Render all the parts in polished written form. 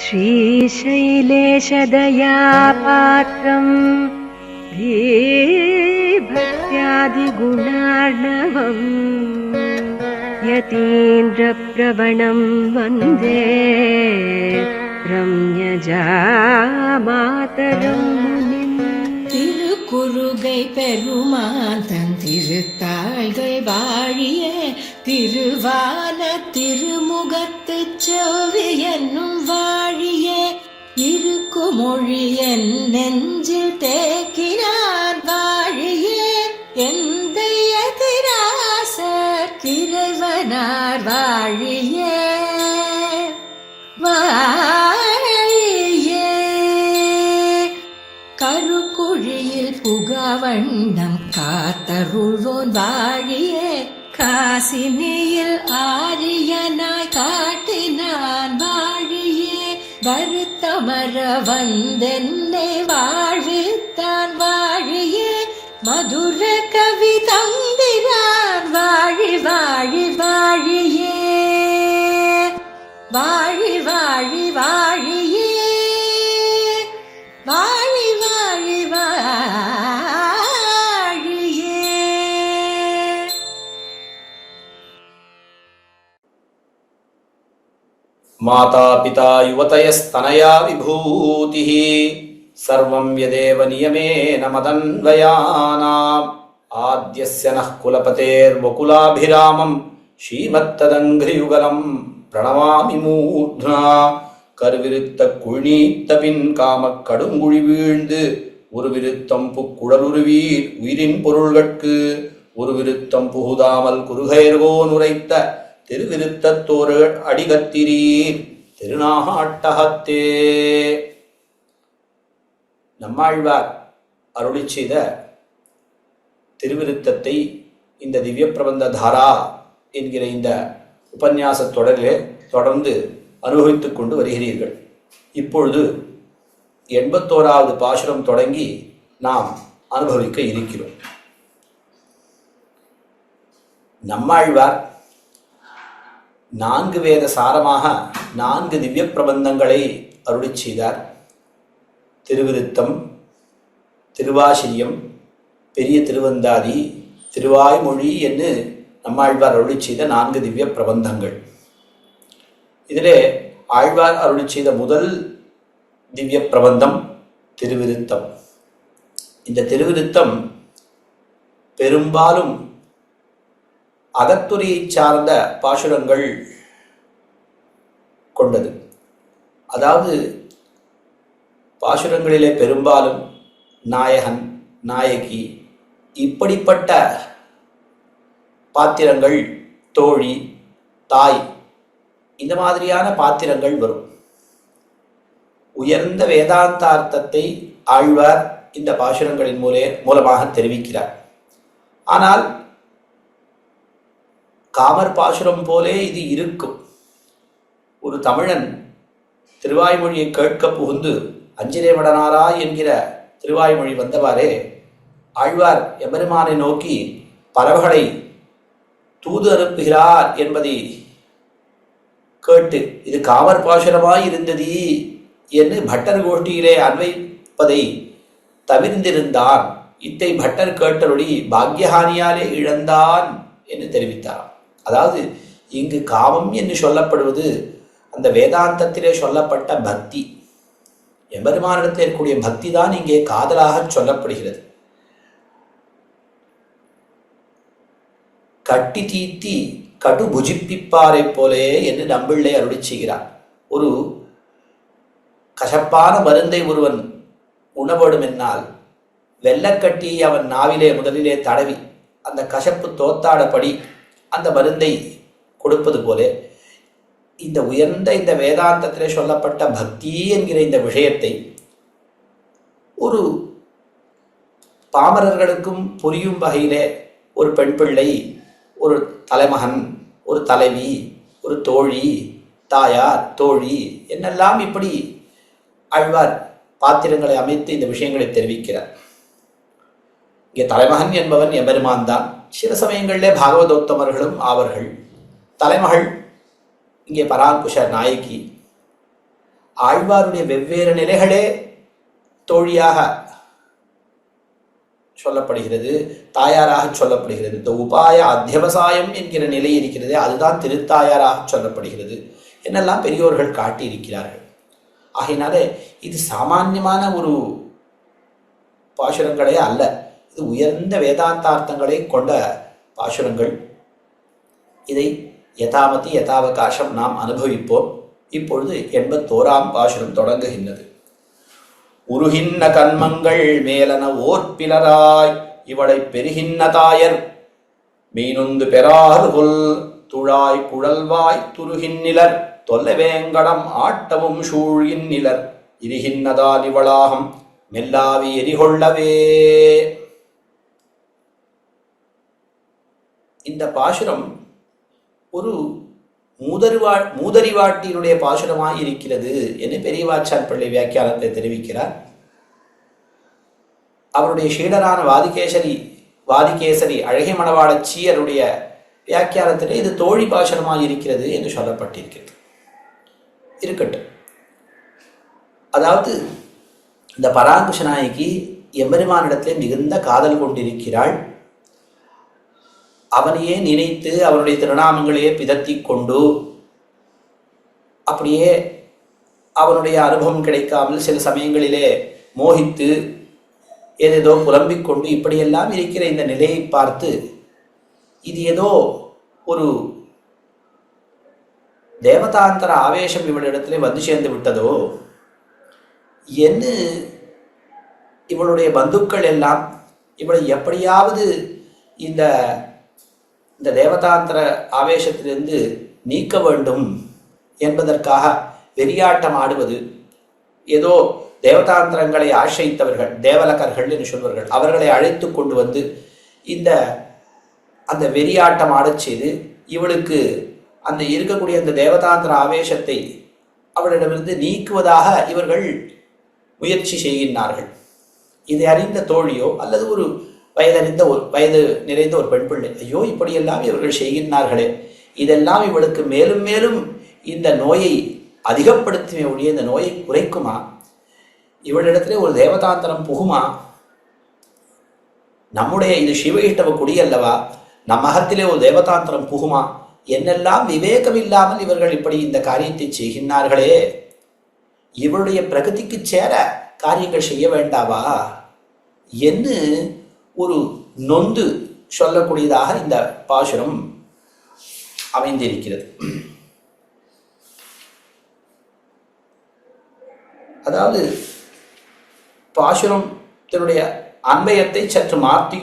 श्रीशैलेशदयापात्रम् धीभक्त्यादिगुणार्णवम् यतीन्द्रप्रवणं वन्दे रम्यजामातरं मुनिम्. திருக்குறுகை பெருமான் தன் திருத்தாள்கள் வாழிய திருவான திருமுகத்து செவ்வி என்னும் வாழிய இருக்குமொழி என் நெஞ்சில் தேக்கினான் வாழிய எந்தைய திராசர் இறைவனார் வாழிய கருக்குழியில் புகவண்ணம் காத்தருள்வோன் வாழியே காசினியில் ஆரியனாய் காட்டினான் வாழியே வருத்தமர வந்தென்னை வாழ்வித்தான் வாழியே மதுர கவி தந்திரான் வாழி வாழி வாழியே வாழி வாழி வாழியே வாழி வாழி வாழியே. மாதா பிதா யுவதயஸ்தனயா விபூதிः சர்வம் யதேவ நியமேன மதன்வயானாம் ஆத்யஸ்ய நः குலபதேர்வகுலாபிராமம் ஸ்ரீமத்ததங்கிரியுகலம் பிரணமாமி மூர்த்னா. கருவிருத்த குழ்நீத்த பின் காமக் கடுங்குழி வீழ்ந்து ஒரு விருத்தம் புக்குழலுருவீர் உயிரின் பொருள்கட்கு ஒரு விருத்தம் புகுதாமல் குறுகையர்கோன் உரைத்த திருவிருத்தத்தோரு அடிகத்திரீர் திருநாட்டகத்தே. நம்மாழ்வார் அருளி செய்த திருவிருத்தத்தை இந்த திவ்ய பிரபந்த தாரா என்கிற இந்த உபன்யாச தொடரிலே தொடர்ந்து அனுபவித்துக் கொண்டு வருகிறீர்கள். இப்பொழுது 81வது பாசுரம் தொடங்கி நாம் அனுபவிக்க இருக்கிறோம். நம்மாழ்வார் 4 வேத சாரமாக 4 திவ்ய பிரபந்தங்களை அருளி செய்தார். திருவிருத்தம், திருவாசிரியம், பெரிய திருவந்தாதி, திருவாய்மொழி என்று நம்மாழ்வார் அருளி செய்த 4 திவ்ய பிரபந்தங்கள். இதிலே ஆழ்வார் அருளி செய்த முதல் திவ்ய பிரபந்தம் திருவிருத்தம். இந்த திருவிருத்தம் பெரும்பாலும் அகத்துறையை சார்ந்த பாசுரங்கள் கொண்டது. அதாவது பாசுரங்களிலே பெரும்பாலும் நாயகன், நாயகி இப்படிப்பட்ட பாத்திரங்கள், தோழி, தாய், இந்த மாதிரியான பாத்திரங்கள் வரும். உயர்ந்த வேதாந்தார்த்தத்தை ஆழ்வார் இந்த பாசுரங்களின் மூலமாக தெரிவிக்கிறார். ஆனால் காமர் பாசுரம் போலே இது இருக்கும். ஒரு தமிழன் திருவாய்மொழியை கேட்க புகுந்து அஞ்சிலே மடனாரா என்கிற திருவாய்மொழி வந்தவாறே ஆழ்வார் எம்பெருமானை நோக்கி பறவைகளை தூது அனுப்புகிறார் என்பதை கேட்டு இது காமர் பாசுரமாய் இருந்தது என்று பட்டர் கோஷ்டியிலே அன்வைப்பதை தவிர்ந்திருந்தான். இத்தை பட்டர் கேட்டருளி பாக்யஹானியாலே இழந்தான் என்று தெரிவித்தார். அதாவது இங்கு காமம் என்று சொல்லப்படுவது அந்த வேதாந்தத்திலே சொல்லப்பட்ட பக்தி, எம்பெருமானிடத்தில் இருக்கக்கூடிய பக்தி தான் இங்கே காதலாக சொல்லப்படுகிறது. கட்டி தீத்தி கடு புஜிப்பிப்பாரை போலே என்று நம்பிள்ளை அருளி செய்கிறார். ஒரு கசப்பான மருந்தை ஒருவன் உணவடும் என்னால் வெள்ளக்கட்டி அவன் நாவிலே முதலிலே தடவி அந்த கசப்பு தோத்தாடபடி அந்த மருந்தை கொடுப்பது போலே இந்த உயர்ந்த இந்த வேதாந்தத்திலே சொல்லப்பட்ட பக்தி என்கிற இந்த விஷயத்தை ஒரு பாமரர்களுக்கும் புரியும் வகையிலே ஒரு பெண் பிள்ளை, ஒரு தலைமகன், ஒரு தலைவி, ஒரு தோழி, தாயார், தோழி என்னெல்லாம் இப்படி ஆழ்வார் பாத்திரங்களை அமைத்து இந்த விஷயங்களை தெரிவிக்கிறார். இங்கே தலைமகன் என்பவன் எம்பெருமான் தான். சில சமயங்களிலே பாகவதோத்தமர்களும் ஆவர்கள். தலைமகள் இங்கே பராங்குஷ நாயகி. ஆழ்வாருடைய வெவ்வேறு நிலைகளே தோழியாக சொல்லப்படுகிறது, தாயாராக சொல்லப்படுகிறது. இந்த உபாய அத்தியவசாயம் என்கிற நிலை இருக்கிறது, அதுதான் திருத்தாயாராக சொல்லப்படுகிறது என்னெல்லாம் பெரியோர்கள் காட்டியிருக்கிறார்கள். ஆகையினாலே இது சாமான்யமான ஒரு பாசுரங்களே அல்ல, இது உயர்ந்த வேதாந்தார்த்தங்களை கொண்ட பாசுரங்கள். இதை யதாமதி யதாவகாசம் நாம் அனுபவிப்போம். இப்பொழுது 81ஆம் பாசுரம் தொடங்குகின்றது. உருகின்ன கண்மங்கள் மேலன ஓர்பிலராய் இவளை பெருகின்ன தாயர் மீனுந்து பெறாறுகொல் துழாய் குழல்வாய் துருகின்னிலர் தொல்லவேங்கடம் ஆட்டவும் சூழ்கின்னிலர் இருகின்னதால் இவளாகம் மெல்லாவி எரிகொள்ளவே. இந்த பாசுரம் ஒரு மூதறிவாட்டினுடைய பாசுரமாய் இருக்கிறது என்று பெரியவாச்சான் பிள்ளை வியாக்கியானத்தை தெரிவிக்கிறார். அவருடைய சீடரான வாதிகேசரி அழகை மணவாளச்சியருடைய வியாக்கியானத்திலே இது தோழி பாசுரமாய் இருக்கிறது என்று சொல்லப்பட்டிருக்கிறது. இருக்கட்டும். அதாவது இந்த பராங்குஷ நாயகி எம்பெருமானிடத்திலே மிகுந்த காதல் கொண்டிருக்கிறாள். அவனையே நினைத்து அவனுடைய திருநாமங்களையே பிதற்றி கொண்டு அப்படியே அவனுடைய அனுபவம் கிடைக்காமல் சில சமயங்களிலே மோகித்து ஏதேதோ புலம்பிக் கொண்டு இப்படியெல்லாம் இருக்கிற இந்த நிலையை பார்த்து இது ஏதோ ஒரு தேவதாந்தர ஆவேசம் இவளிடத்திலே வந்து சேர்ந்து விட்டதோ என்று இவளுடைய பந்துக்கள் எல்லாம் இவளை எப்படியாவது இந்த தேவதாந்திர ஆவேசத்திலிருந்து நீக்க வேண்டும் என்பதற்காக வெறியாட்டம் ஆடுவது. ஏதோ தேவதாந்திரங்களை ஆசிரித்தவர்கள் தேவலகர்கள் என்று சொல்வார்கள், அவர்களை அழைத்து கொண்டு வந்து அந்த வெறியாட்டம் ஆடச் செய்து இவளுக்கு அந்த இருக்கக்கூடிய அந்த தேவதாந்திர ஆவேசத்தை அவளிடமிருந்து நீக்குவதாக இவர்கள் முயற்சி செய்கின்றார்கள். இதை அறிந்த தோழியோ அல்லது ஒரு வயது நிறைந்த ஒரு பெண் பிள்ளை, ஐயோ இப்படியெல்லாம் இவர்கள் செய்கின்றார்களே, இதெல்லாம் இவளுக்கு மேலும் மேலும் இந்த நோயை அதிகப்படுத்துமே ஒழிய இந்த நோயை குறைக்குமா, இவளிடத்திலே ஒரு தேவதாந்திரம் புகுமா, நம்முடைய இது சிவகிட்டவ குடி அல்லவா, நம்மகத்திலே ஒரு தேவதாந்திரம் புகுமா என்னெல்லாம் விவேகம் இல்லாமல் இவர்கள் இப்படி இந்த காரியத்தை செய்கின்றார்களே, இவருடைய பிரகதிக்கு சேர காரியங்கள் செய்ய வேண்டாவா என்று ஒரு நொந்து சொல்லக்கூடியதாக இந்த பாசுரம் அமைந்திருக்கிறது. அதாவது பாசுரத்தினுடைய அன்வயத்தை சற்று மாற்றி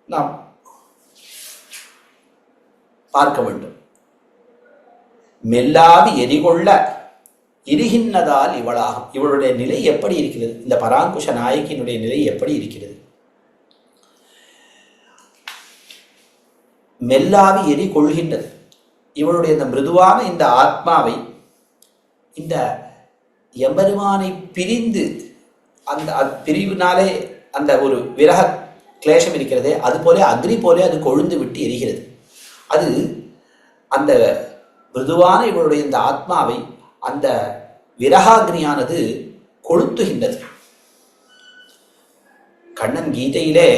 நாம் பார்க்க வேண்டும். மெல்லாவி எரிகொள்ள இருகின்னதால் இவளாகும். இவளுடைய நிலை எப்படி இருக்கிறது, இந்த பராங்குஷ நாயகியினுடைய நிலை எப்படி இருக்கிறது? மெல்லாவி எரி கொள்கின்றது. இவளுடைய இந்த மிருதுவான இந்த ஆத்மாவை இந்த எம்பெருமானை பிரிந்து அந்த பிரிவினாலே அந்த ஒரு விரக கிளேசம் இருக்கிறதே, அது போல அக்னி போல அது கொழுந்து விட்டு எரிகிறது. அது அந்த மிருதுவான இவளுடைய இந்த ஆத்மாவை அந்த விரகாக்னியானது கொளுத்துகின்றது. கண்ணன் கீதையிலே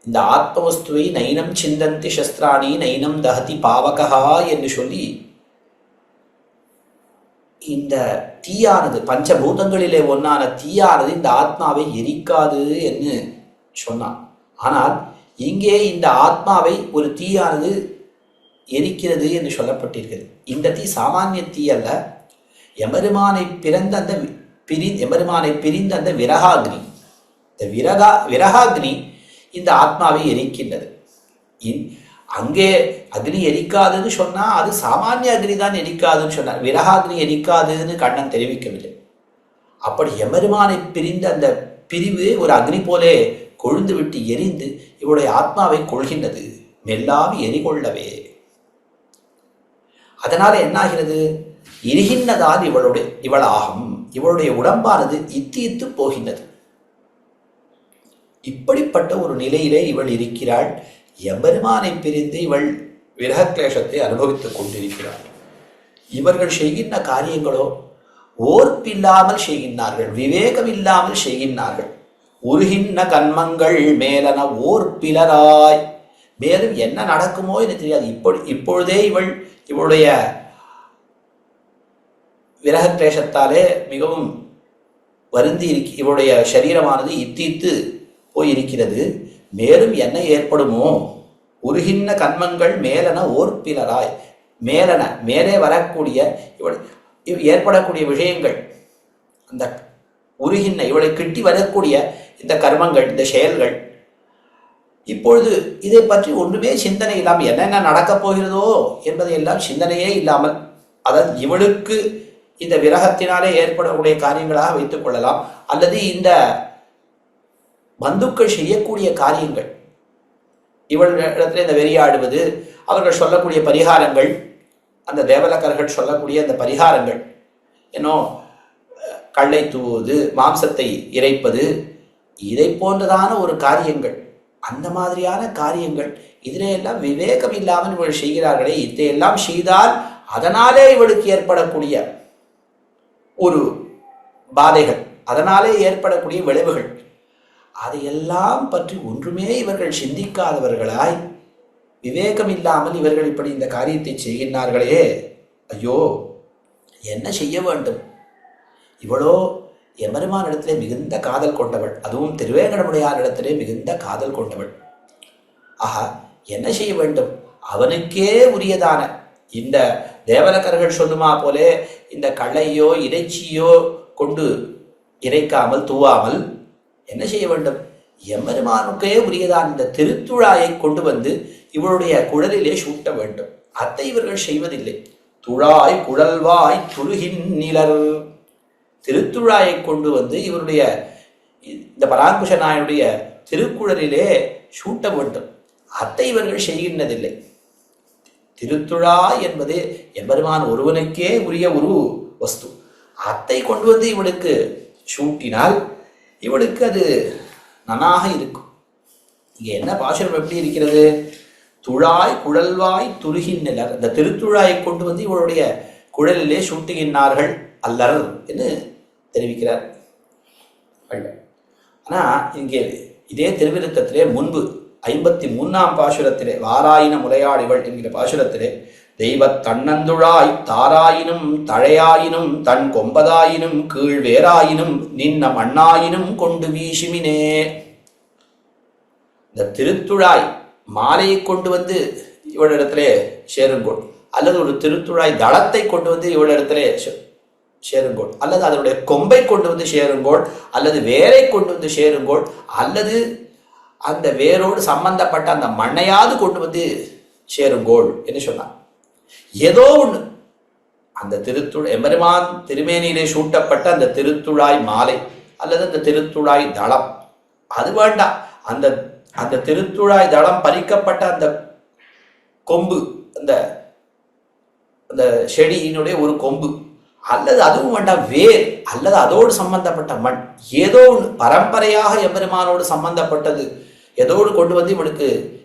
இந்த ஆத்மவஸ்துவை நைனம் சிந்தந்தி சஸ்திராணி நைனம் தஹதி பாவகா என்று சொல்லி இந்த தீயானது பஞ்சபூதங்களிலே ஒன்னான தீயானது இந்த ஆத்மாவை எரிக்காது என்று சொன்னான். ஆனால் இங்கே இந்த ஆத்மாவை ஒரு தீயானது எரிக்கிறது என்று சொல்லப்பட்டிருக்கிறது. இந்த தீ சாமானிய தீ அல்ல, எம்பெருமானை பிரிந்த அந்த விரகாக்னி. இந்த விரகாக்னி இந்த ஆத்மாவை எரிக்கின்றது. அங்கே அக்னி எரிக்காதுன்னு சொன்னா அது சாமானிய அக்னி தான் எரிக்காதுன்னு சொன்னார், விரகாக்னி எரிக்காதுன்னு கண்ணன் தெரிவிக்கவில்லை. அப்படி எம்பெருமானை பிரிந்த அந்த பிரிவு ஒரு அக்னி போலே கொழுந்து விட்டு எரிந்து இவளுடைய ஆத்மாவை கொள்கின்றது, மெல்லாவி எரிகொள்ளவே. அதனால என்னாகிறது, இருகின்றதால் இவளாகும், இவளுடைய உடம்பானது இத்து போகின்றது. இப்படிப்பட்ட ஒரு நிலையிலே இவள் இருக்கிறாள். எம்பெருமானை பிரிந்து இவள் விரக கிளேசத்தை அனுபவித்துக் கொண்டிருக்கிறாள். இவர்கள் செய்கின்ற காரியங்களோ ஓர்ப்பில்லாமல் செய்கின்றார்கள், விவேகம் இல்லாமல் செய்கின்றார்கள். உருகின்ற கண்மங்கள் மேலன ஓர்ப்பிலராய். மேலும் என்ன நடக்குமோ என்று தெரியாது. இப்பொழுதே இவளுடைய விரகக்லேஷத்தாலே மிகவும் வருந்தி இவருடைய சரீரமானது இத்தித்து போயிருக்கிறது. மேலும் என்ன ஏற்படுமோ? உருகின்ற கண்மங்கள் மேலன ஓர்ப்பிலராய். மேலே வரக்கூடிய ஏற்படக்கூடிய விஷயங்கள், அந்த உருகின்ற இவளை கிட்டி வரக்கூடிய இந்த கர்மங்கள், இந்த செயல்கள், இப்பொழுது இதை பற்றி ஒன்றுமே சிந்தனை இல்லாமல் என்னென்ன நடக்கப் போகிறதோ என்பதை எல்லாம் சிந்தனையே இல்லாமல், அதாவது இவளுக்கு இந்த விரகத்தினாலே ஏற்படக்கூடிய காரியங்களாக வைத்துக் கொள்ளலாம், அல்லது இந்த பந்துக்கள் செய்யக்கூடிய காரியங்கள், இவளிடத்தில் இந்த வெறியாடுவது, அவர்கள் சொல்லக்கூடிய பரிகாரங்கள், அந்த தேவலக்கர்கள் சொல்லக்கூடிய அந்த பரிகாரங்கள், கள்ளை தூவுவது, மாம்சத்தை இறைப்பது, இதை போன்றதான ஒரு காரியங்கள், அந்த மாதிரியான காரியங்கள், இதிலையெல்லாம் விவேகம் இல்லாமல் இவள் செய்கிறார்களே, இதையெல்லாம் செய்தால் அதனாலே இவளுக்கு ஏற்படக்கூடிய ஒரு பாதைகள், அதனாலே ஏற்படக்கூடிய விளைவுகள், அதையெல்லாம் பற்றி ஒன்றுமே இவர்கள் சிந்திக்காதவர்களாய், விவேகம் இல்லாமல் இவர்கள் இப்படி இந்த காரியத்தை செய்கின்றார்களே, ஐயோ என்ன செய்ய வேண்டும்? இவளோ எம்பெருமான் இடத்திலே மிகுந்த காதல் கொண்டவள், அதுவும் திருவேங்கடமுடையார் இடத்திலே மிகுந்த காதல் கொண்டவள். ஆஹா, என்ன செய்ய வேண்டும்? அவனுக்கே உரியதான இந்த தேவலக்கர்கள் சொல்லுமா போலே இந்த கள்ளையோ இறைச்சியோ கொண்டு இறைக்காமல் தூவாமல் என்ன செய்ய வேண்டும்? எம்பெருமானுக்கே உரியதான் இந்த திருத்துழாயை கொண்டு வந்து இவளுடைய குழலிலே சூட்ட வேண்டும். அதை இவர்கள் செய்வதில்லை. துழாய் குழல்வாய் துருகின் நிலர். திருத்துழாயை கொண்டு வந்து இவருடைய இந்த பராங்குஷ நாயனுடைய திருக்குழலிலே சூட்ட வேண்டும். அதை இவர்கள் செய்கின்றதில்லை. திருத்துழா என்பது எம்பெருமான் ஒருவனுக்கே உரிய ஒரு வஸ்து. அதை கொண்டு வந்து இவளுக்கு சூட்டினால் இவளுக்கு அது நன்னாக இருக்கும். இங்க என்ன பாசுரம் எப்படி இருக்கிறது? துழாய் குழல்வாய் துருகின் நிலர். இந்த திருத்துழாயை கொண்டு வந்து இவளுடைய குழலிலே சூட்டுகின்றார்கள் அல்லர் என்று தெரிவிக்கிறார். ஆனா இங்கே இதே திருவிருத்தத்திலே முன்பு 53ஆம் பாசுரத்திலே வாராயின முலையாடிவள் என்கிற பாசுரத்திலே தெய்வத் தன்னந்துழாய் தாராயினும் தழையாயினும் தன் கொம்பதாயினும் கீழ் வேறாயினும் நின்ன மண்ணாயினும் கொண்டு வீசுமினே. இந்த திருத்துழாய் மாலையை கொண்டு வந்து இவளிடத்திலே சேருங்கோள், அல்லது ஒரு திருத்துழாய் தளத்தை கொண்டு வந்து இவளிடத்திலே சேருங்கோள், அல்லது அதனுடைய கொம்பை கொண்டு வந்து சேருங்கோள், அல்லது வேரை கொண்டு வந்து சேருங்கோள், அல்லது அந்த வேரோடு சம்பந்தப்பட்ட அந்த மண்ணையாவது கொண்டு வந்து சேருங்கோள் என்று சொன்னார். ஏதோ ஒன்று அந்த எம்பெருமான் திருமேனியிலே சூட்டப்பட்ட அந்த திருத்துழாய் மாலை அல்லது அந்த திருத்துழாய் தளம் அது வேண்டாம். அந்த அந்த திருத்துழாய் தளம் பறிக்கப்பட்ட அந்த கொம்பு, அந்த அந்த செடியினுடைய ஒரு கொம்பு, அல்லது அதுவும் வேண்டாம் வேர், அல்லது அதோடு சம்பந்தப்பட்ட மண், ஏதோ ஒன்று பரம்பரையாக எம்பெருமானோடு சம்பந்தப்பட்டது ஏதோடு கொண்டு வந்து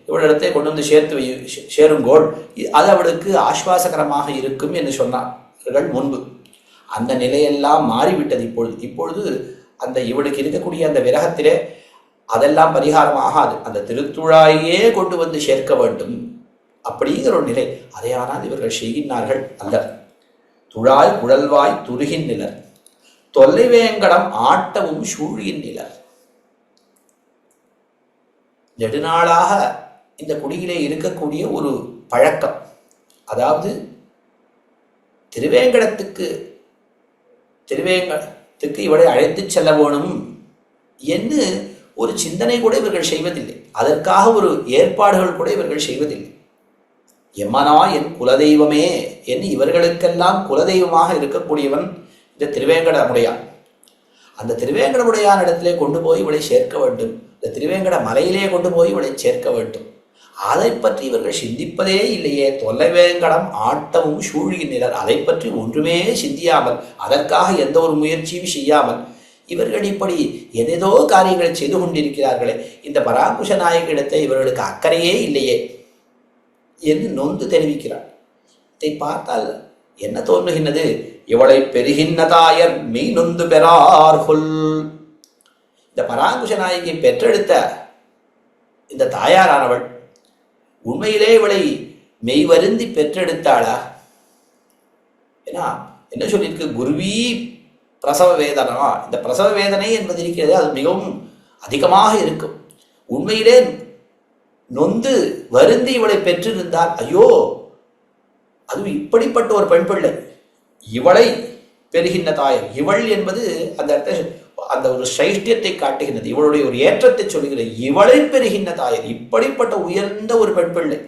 இவளிடத்தை கொண்டு வந்து சேருங்கோள், அது அவளுக்கு ஆஸ்வாசகரமாக இருக்கும் என்று சொன்னார்கள் முன்பு. அந்த நிலையெல்லாம் மாறிவிட்டது. இப்பொழுது அந்த இவளுக்கு இருக்கக்கூடிய அந்த விரகத்திலே அதெல்லாம் பரிகாரமாகாது. அந்த திருத்துழாயே கொண்டு வந்து சேர்க்க வேண்டும் அப்படிங்கிற ஒரு நிலை. அதையானால் இவர்கள் செய்கின்றார்கள் அல்ல. துழாய் குழல்வாய் துருகின் நிலர் தொல்லைவேங்கடம் ஆட்டவும் சூழியின் நிலர். நெடுநாளாக இந்த குடியிலே இருக்கக்கூடிய ஒரு பழக்கம், அதாவது திருவேங்கடத்துக்கு இவளை அழைத்து செல்ல வேணும் என்று ஒரு சிந்தனை கூட இவர்கள் செய்வதில்லை. அதற்காக ஒரு ஏற்பாடுகள் கூட இவர்கள் செய்வதில்லை. எம்மனா என் குலதெய்வமே என்று இவர்களுக்கெல்லாம் குலதெய்வமாக இருக்கக்கூடியவன் இந்த திருவேங்கடமுடையான். அந்த திருவேங்கடமுடையான் இடத்திலே கொண்டு போய் இவளை சேர்க்க வேண்டும். இந்த திருவேங்கட மலையிலே கொண்டு போய் இவளை சேர்க்க வேண்டும். அதை பற்றி இவர்கள் சிந்திப்பதே இல்லையே. தொல்லைவேங்கடம் ஆட்டமும் சூழியின் நிலர், அதை பற்றி ஒன்றுமே சிந்தியாமல், அதற்காக எந்த ஒரு முயற்சியும் செய்யாமல் இவர்கள் இப்படி ஏதேதோ காரியங்களை செய்து கொண்டிருக்கிறார்களே, இந்த பராங்குஷ நாயகிடத்தை இவர்களுக்கு அக்கறையே இல்லையே என்று நொந்து தெரிவிக்கிறார். இதை பார்த்தால் என்ன தோன்றுகின்றது? இவளை பெருகின்ற தாயர் மெய் நொந்து பெறார்கொல். இந்த பராங்குஷ நாயகி பெற்றெடுத்த இந்த தாயாரானவள் உண்மையிலே இவளை மெய் வருந்தி பெற்றெடுத்தாளா? ஏன்னா என்ன சொல்லியிருக்கு, குருவி பிரசவ வேதனா. இந்த பிரசவ வேதனை என்பது இருக்கிறது, அது மிகவும் அதிகமாக இருக்கும். உண்மையிலே நொந்து வருந்தி இவளை பெற்றிருந்தால், ஐயோ அதுவும் இப்படிப்பட்ட ஒரு பெண் பிள்ளை, இவளை பெறுகின்ற தாயர். இவள் என்பது அந்த அந்த ஒரு சைஷ்டியத்தை காட்டுகின்றது, இவளுடைய ஒரு ஏற்றத்தை சொல்கிறது. இவளை பெறுகின்ற தாயர், இப்படிப்பட்ட உயர்ந்த ஒரு பெண் பிள்ளை.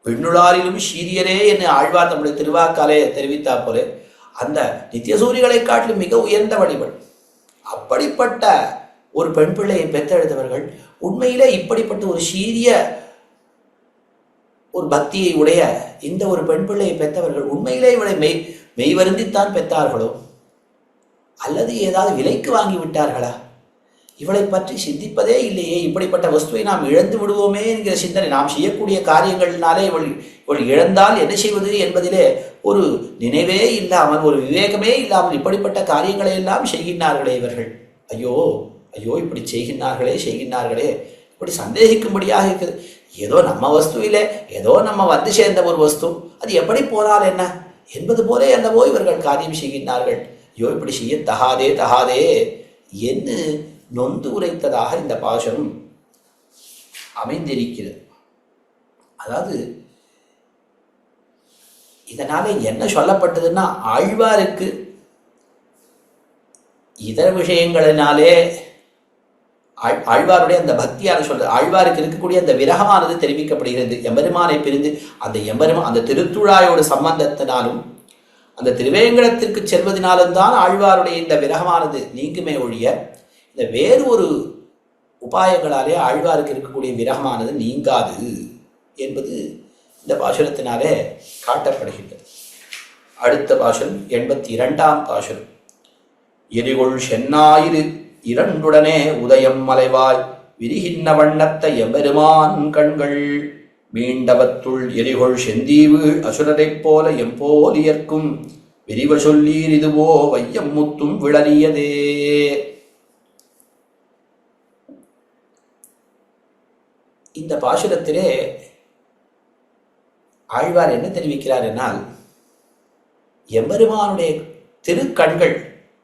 பெண்ணுளாரிலும் சீரியரே என்று ஆழ்வார் நம்முடைய திருவாக்காலே தெரிவித்தா போல, அந்த நித்தியசூரிகளை காட்டிலும் மிக உயர்ந்தவள் இவள். அப்படிப்பட்ட ஒரு பெண் பிள்ளையை பெற்றெடுத்தவர்கள் உண்மையிலே இப்படிப்பட்ட ஒரு சீரிய ஒரு பக்தியை உடைய இந்த ஒரு பெண் பிள்ளையை பெற்றவர்கள் உண்மையிலே இவளை மெய் வருந்தித்தான் பெற்றார்களோ, அல்லது ஏதாவது விலைக்கு வாங்கி விட்டார்களா? இவளை பற்றி சிந்திப்பதே இல்லையே. இப்படிப்பட்ட வஸ்துவை நாம் இழந்து விடுவோமே என்கிற சிந்தனை, நாம் செய்யக்கூடிய காரியங்களினாலே இவள் இழந்தால் என்ன செய்வது என்பதிலே ஒரு நினைவே இல்லாமல், ஒரு விவேகமே இல்லாமல் இப்படிப்பட்ட காரியங்களை எல்லாம் செய்கின்றார்களே இவர்கள். ஐயோ ஐயோ, இப்படி செய்கின்றார்களே, இப்படி சந்தேகிக்கும்படியாக இருக்குது. ஏதோ நம்ம வஸ்துவிலே ஏதோ நம்ம வந்து சேர்ந்த ஒரு வஸ்து, அது எப்படி போனால் என்ன என்பது போல என்னவோ இவர்கள் காரியம் செய்கின்றார்கள். ஐயோ, இப்படி செய்ய தகாதே என்று நொந்து உரைத்ததாக இந்த பாசுரம் அமைந்திருக்கிறது. அதாவது இதனால என்ன சொல்லப்பட்டதுன்னா, ஆழ்வாருக்கு இதர விஷயங்களினாலே ஆழ்வாருடைய அந்த பக்தியான ஆழ்வாருக்கு இருக்கக்கூடிய அந்த விரகமானது தெரிவிக்கப்படுகிறது. எம்பெருமானை பிரிந்து அந்த திருத்துழாயோடு சம்பந்தத்தினாலும் அந்த திருவேங்கடத்திற்கு செல்வதனாலும் தான் ஆழ்வாருடைய இந்த விரகமானது நீங்குமே ஒழிய, இந்த வேறு ஒரு உபாயங்களாலே ஆழ்வாருக்கு இருக்கக்கூடிய விரகமானது நீங்காது என்பது இந்த பாசுரத்தினாலே காட்டப்படுகின்றது. அடுத்த பாசுரம் 82ஆம் பாசுரம். எரிகொள் சென்னாயிரு இரண்டுடனே உதயம் மலைவாய் விரிகின்ற வண்ணத்தை எம்பெருமான் கண்கள் மீண்டவத்துள் எரிகொள் செந்தீவு அசுரரைப் போல எம்போலியர்க்கும் விரிவ சொல்லீர் இதுவோ வையம் முத்தும் விளரியதே. இந்த பாசுரத்திலே ஆழ்வார் என்ன தெரிவிக்கிறார் என்னால், எம்பெருமானுடைய திருக்கண்கள்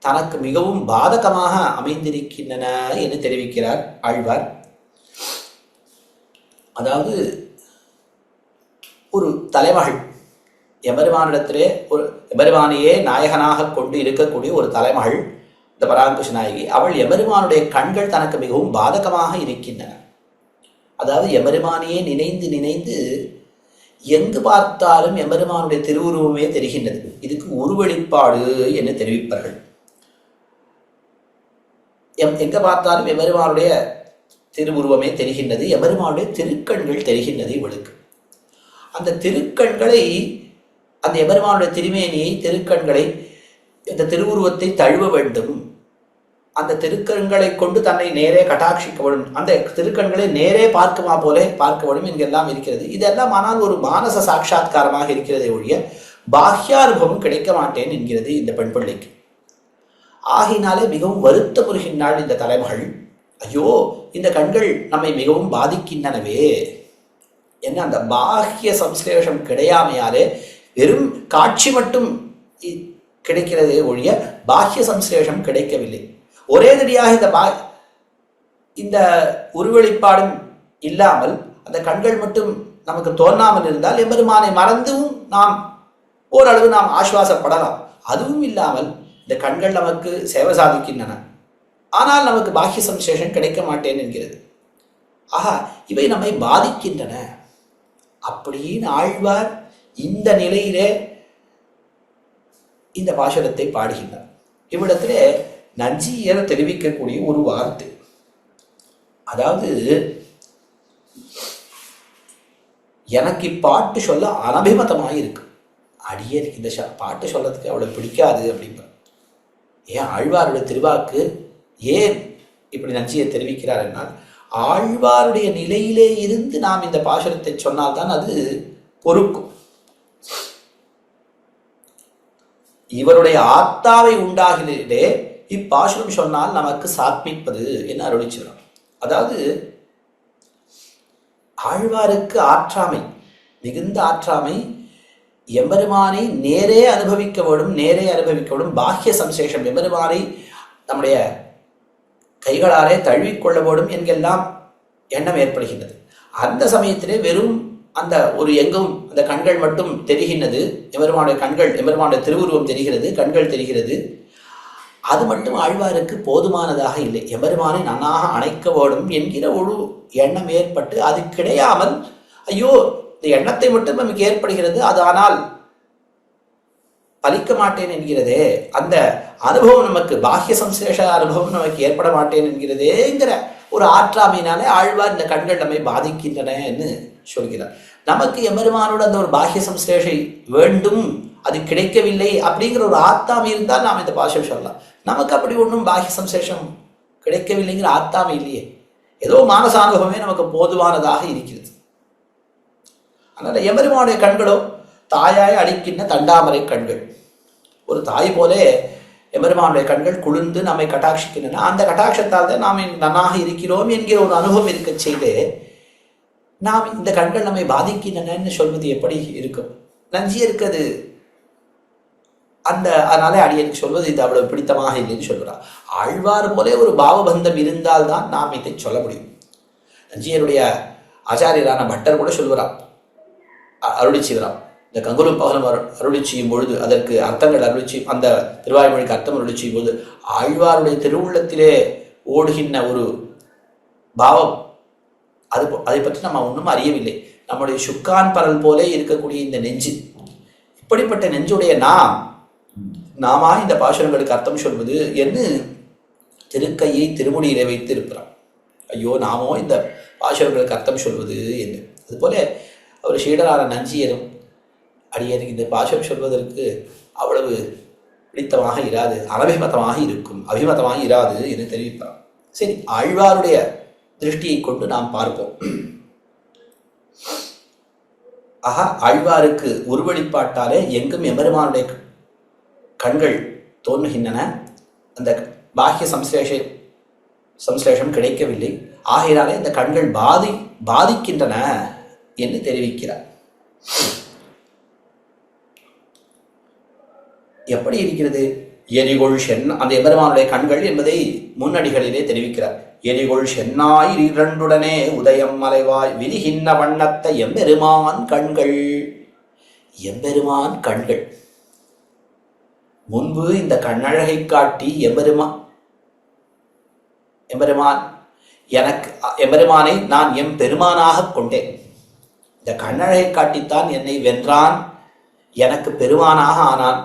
தனக்கு மிகவும் பாதகமாக அமைந்திருக்கின்றன என்று தெரிவிக்கிறார் ஆழ்வார். அதாவது ஒரு தலைமகள் எம்பெருமானிடத்திலே எம்பெருமானையே நாயகனாக கொண்டு இருக்கக்கூடிய ஒரு தலைமகள் இந்த பராங்குஷ நாயகி, அவள் எம்பெருமானுடைய கண்கள் தனக்கு மிகவும் பாதகமாக இருக்கின்றன. அதாவது எம்பெருமானையே நினைந்து எங்கு பார்த்தாலும் எம்பெருமானுடைய திருவுருவமே தெரிகின்றது. இதுக்கு உருவெளிப்பாடு என்று தெரிவிப்பார்கள். எங்க பார்த்தாலும் எம்பெருமானுடைய திருவுருவமே தெரிகின்றது, எம்பெருமானுடைய திருக்கண்கள் தெரிகின்றது இவளுக்கு. அந்த திருக்கண்களை, அந்த எம்பெருமானுடைய திருமேனியை, திருக்கண்களை, இந்த திருவுருவத்தை தழுவ வேண்டும். அந்த திருக்கண்களை கொண்டு தன்னை நேரே கட்டாட்சிக்க வேண்டும், அந்த திருக்கண்களை நேரே பார்க்குமா போல பார்க்க வேண்டும் என்கெல்லாம் இருக்கிறது. இதெல்லாம் ஆனால் ஒரு மானச சாட்சா்காரமாக இருக்கிறதை ஒழிய பாஹ்யானுபவம் கிடைக்க மாட்டேன் என்கிறது இந்த பெண் பிள்ளைக்கு. ஆகினாலே மிகவும் வருத்தமுறுகின்றாள் இந்த தலைமகள். ஐயோ, இந்த கண்கள் நம்மை மிகவும் பாதிக்கின்றனவே என்ன. அந்த பாஹ்ய சம்ஸ்லேஷம் கிடையாமையாலே வெறும் காட்சி மட்டும் கிடைக்கிறதே ஒழிய பாஹ்ய சம்ஸ்லேஷம் கிடைக்கவில்லை. ஒரே தடியாக இந்த உருவெளிப்பாடும் இல்லாமல் அந்த கண்கள் மட்டும் நமக்கு தோன்றாமல் இருந்தால் எம்பெருமானை மறந்தும் நாம் ஓரளவு நாம் ஆசுவாசப்படலாம். அதுவும் இல்லாமல் இந்த கண்கள் நமக்கு சேவை சாதிக்கின்றன, ஆனால் நமக்கு பாஹ்ய சம்சேஷம் கிடைக்க மாட்டேன் என்கிறது. ஆஹா, இவை நம்மை பாதிக்கின்றன அப்படின்னு ஆழ்வார் இந்த நிலையிலே இந்த பாசுரத்தை பாடுகின்றார். இவ்விடத்திலே நஞ்சியர் தெரிவிக்கக்கூடிய ஒரு வார்த்தை, அதாவது எனக்கு இப்பாட்டு சொல்ல அனபிமதமாக இருக்கு, அடியே இந்த பாட்டு சொல்லத்துக்கு அவ்வளவு பிடிக்காது அப்படின்ற. ஏன் ஆழ்வாருடைய திருவாக்கு ஏன் இப்படி நஞ்சியை தெரிவிக்கிறார் என்றால், ஆழ்வாருடைய நிலையிலே இருந்து நாம் இந்த பாசுரத்தை சொன்னால்தான் அது பொறுக்கும். இவருடைய ஆத்தாவை உண்டாகிறதே இப்பாசுரம் சொன்னால் நமக்கு சாத்மிப்பது என்று அருளிச்சுகிறார். அதாவது ஆழ்வாருக்கு ஆற்றாமை, மிகுந்த ஆற்றாமை, எம்பெருமானை நேரே அனுபவிக்க வேண்டும், பாஹ்ய சம்சேஷம், எம்பெருமானை நம்முடைய கைகளாலே தழுவிக்கொள்ள வேண்டும் என்கெல்லாம் எண்ணம் ஏற்படுகின்றது. அந்த சமயத்திலே வெறும் அந்த ஒரு எங்கும் அந்த கண்கள் மட்டும் தெரிகின்றது, எம்பெருமானுடைய கண்கள், எம்பெருமானுடைய திருவுருவம் தெரிகிறது, கண்கள் தெரிகிறது. அது மட்டும் ஆழ்வாருக்கு போதுமானதாக இல்லை. எம்பெருமானை நன்னாக அணைக்க வேண்டும் என்கிற ஒரு எண்ணம் ஏற்பட்டு அது கிடையாமல், ஐயோ இந்த எண்ணத்தை மட்டும் நமக்கு ஏற்படுகிறது, அது ஆனால் பலிக்க மாட்டேன் என்கிறதே, அந்த அனுபவம் நமக்கு பாஹ்ய சம்சேஷ அனுபவம் நமக்கு ஏற்பட மாட்டேன் என்கிறதேங்கிற ஒரு ஆற்றாமையினாலே ஆழ்வார் இந்த கண்கள் நம்மை பாதிக்கின்றன என்று சொல்கிறார். நமக்கு எம்பெருமானோட அந்த ஒரு பாஹ்ய சம்சேஷை வேண்டும், அது கிடைக்கவில்லை அப்படிங்கிற ஒரு ஆத்தாமை இருந்தால் நாம் இந்த பாஷம் சொல்லலாம். நமக்கு அப்படி ஒன்றும் பாஹ்ய சம்சேஷம் கிடைக்கவில்லைங்கிற ஆத்தாமை இல்லையே, ஏதோ மானசானுபவமே நமக்கு போதுவானதாக இருக்கிறது. அதனால எம்பெருமானுடைய கண்களோ தாயாய் அடிக்கின்ற தண்டாமரை கண்கள். ஒரு தாய் போலே எம்பெருமானுடைய கண்கள் குளிர்ந்து நம்மை கட்டாட்சிக்கின்றன. அந்த கட்டாட்சத்தால் தான் நாம் நன்னாக இருக்கிறோம் என்கிற ஒரு அனுபவம் இருக்க செய்து நாம் இந்த கண்கள் நம்மை பாதிக்கின்றன சொல்வது எப்படி இருக்கும்? நஞ்சி இருக்கிறது. அதனாலே அடியனுக்கு சொல்வது இது அவ்வளவு பிடித்தமாக இல்லைன்னு சொல்கிறார். ஆழ்வார் போலே ஒரு பாவபந்தம் இருந்தால்தான் நாம் இதை சொல்ல முடியும். நஞ்சியருடைய ஆச்சாரியரான பட்டர் கூட சொல்கிறார், அருளி செய்கிறார். இந்த கங்குலு பகலம் அருளி செய்யும் பொழுது, அதற்கு அர்த்தங்கள் அருளி செய்யும், அந்த திருவாய்மொழிக்கு அர்த்தம் அருளி செய்யும் பொழுது ஆழ்வாருடைய திருவுள்ளத்திலே ஓடுகின்ற ஒரு பாவம், அதை பற்றி நம்ம ஒன்றும் அறியவில்லை. நம்முடைய சுக்கான் பரல் போலே இருக்கக்கூடிய இந்த நெஞ்சு, இப்படிப்பட்ட நெஞ்சுடைய நாமா இந்த பாசுரங்களுக்கு அர்த்தம் சொல்வது என்று திருக்கையை திருமுடியிலே வைத்து இருக்கிறார். ஐயோ நாமோ இந்த பாசுரங்களுக்கு அர்த்தம் சொல்வது என்று. அதுபோல அவர் சீடரான நஞ்சியரும் அடியனுக்கு இந்த பாசுரம் சொல்வதற்கு அவ்வளவு பிடித்தமாக இராது, அனபிமதமாக இருக்கும், அபிமதமாக இராது என்று தெரிவிப்பார். சரி, ஆழ்வாருடைய திருஷ்டியை கொண்டு நாம் பார்ப்போம். ஆழ்வாருக்கு உருவழிப்பாட்டாலே எங்கும் எம்பெருமானுடைய கண்கள் தோன்றுகின்றன. அந்த பாஹ்ய சம்ஸ்லேஷம் கிடைக்கவில்லை, ஆகையினாலே இந்த கண்கள் பாதிக்கின்றன என்று தெரிவிக்கிறார். எப்படி இருக்கிறது? எரிகொள் அந்த எம்பெருமானுடைய கண்கள் என்பதை முன்னடிகளிலே தெரிவிக்கிறார். எரிகொள் சென்னாய் இரண்டுடனே உதயம் மலைவாய் விரிகின்ற வண்ணத்தை எம்பெருமான் கண்கள். எம்பெருமான் கண்கள் முன்பு இந்த கண்ணழகை காட்டி எம்பெருமானை நான் எம் பெருமானாக கொண்டேன். இந்த கண்ணழகை காட்டித்தான் என்னை வென்றான், எனக்கு பெருமானாக ஆனான்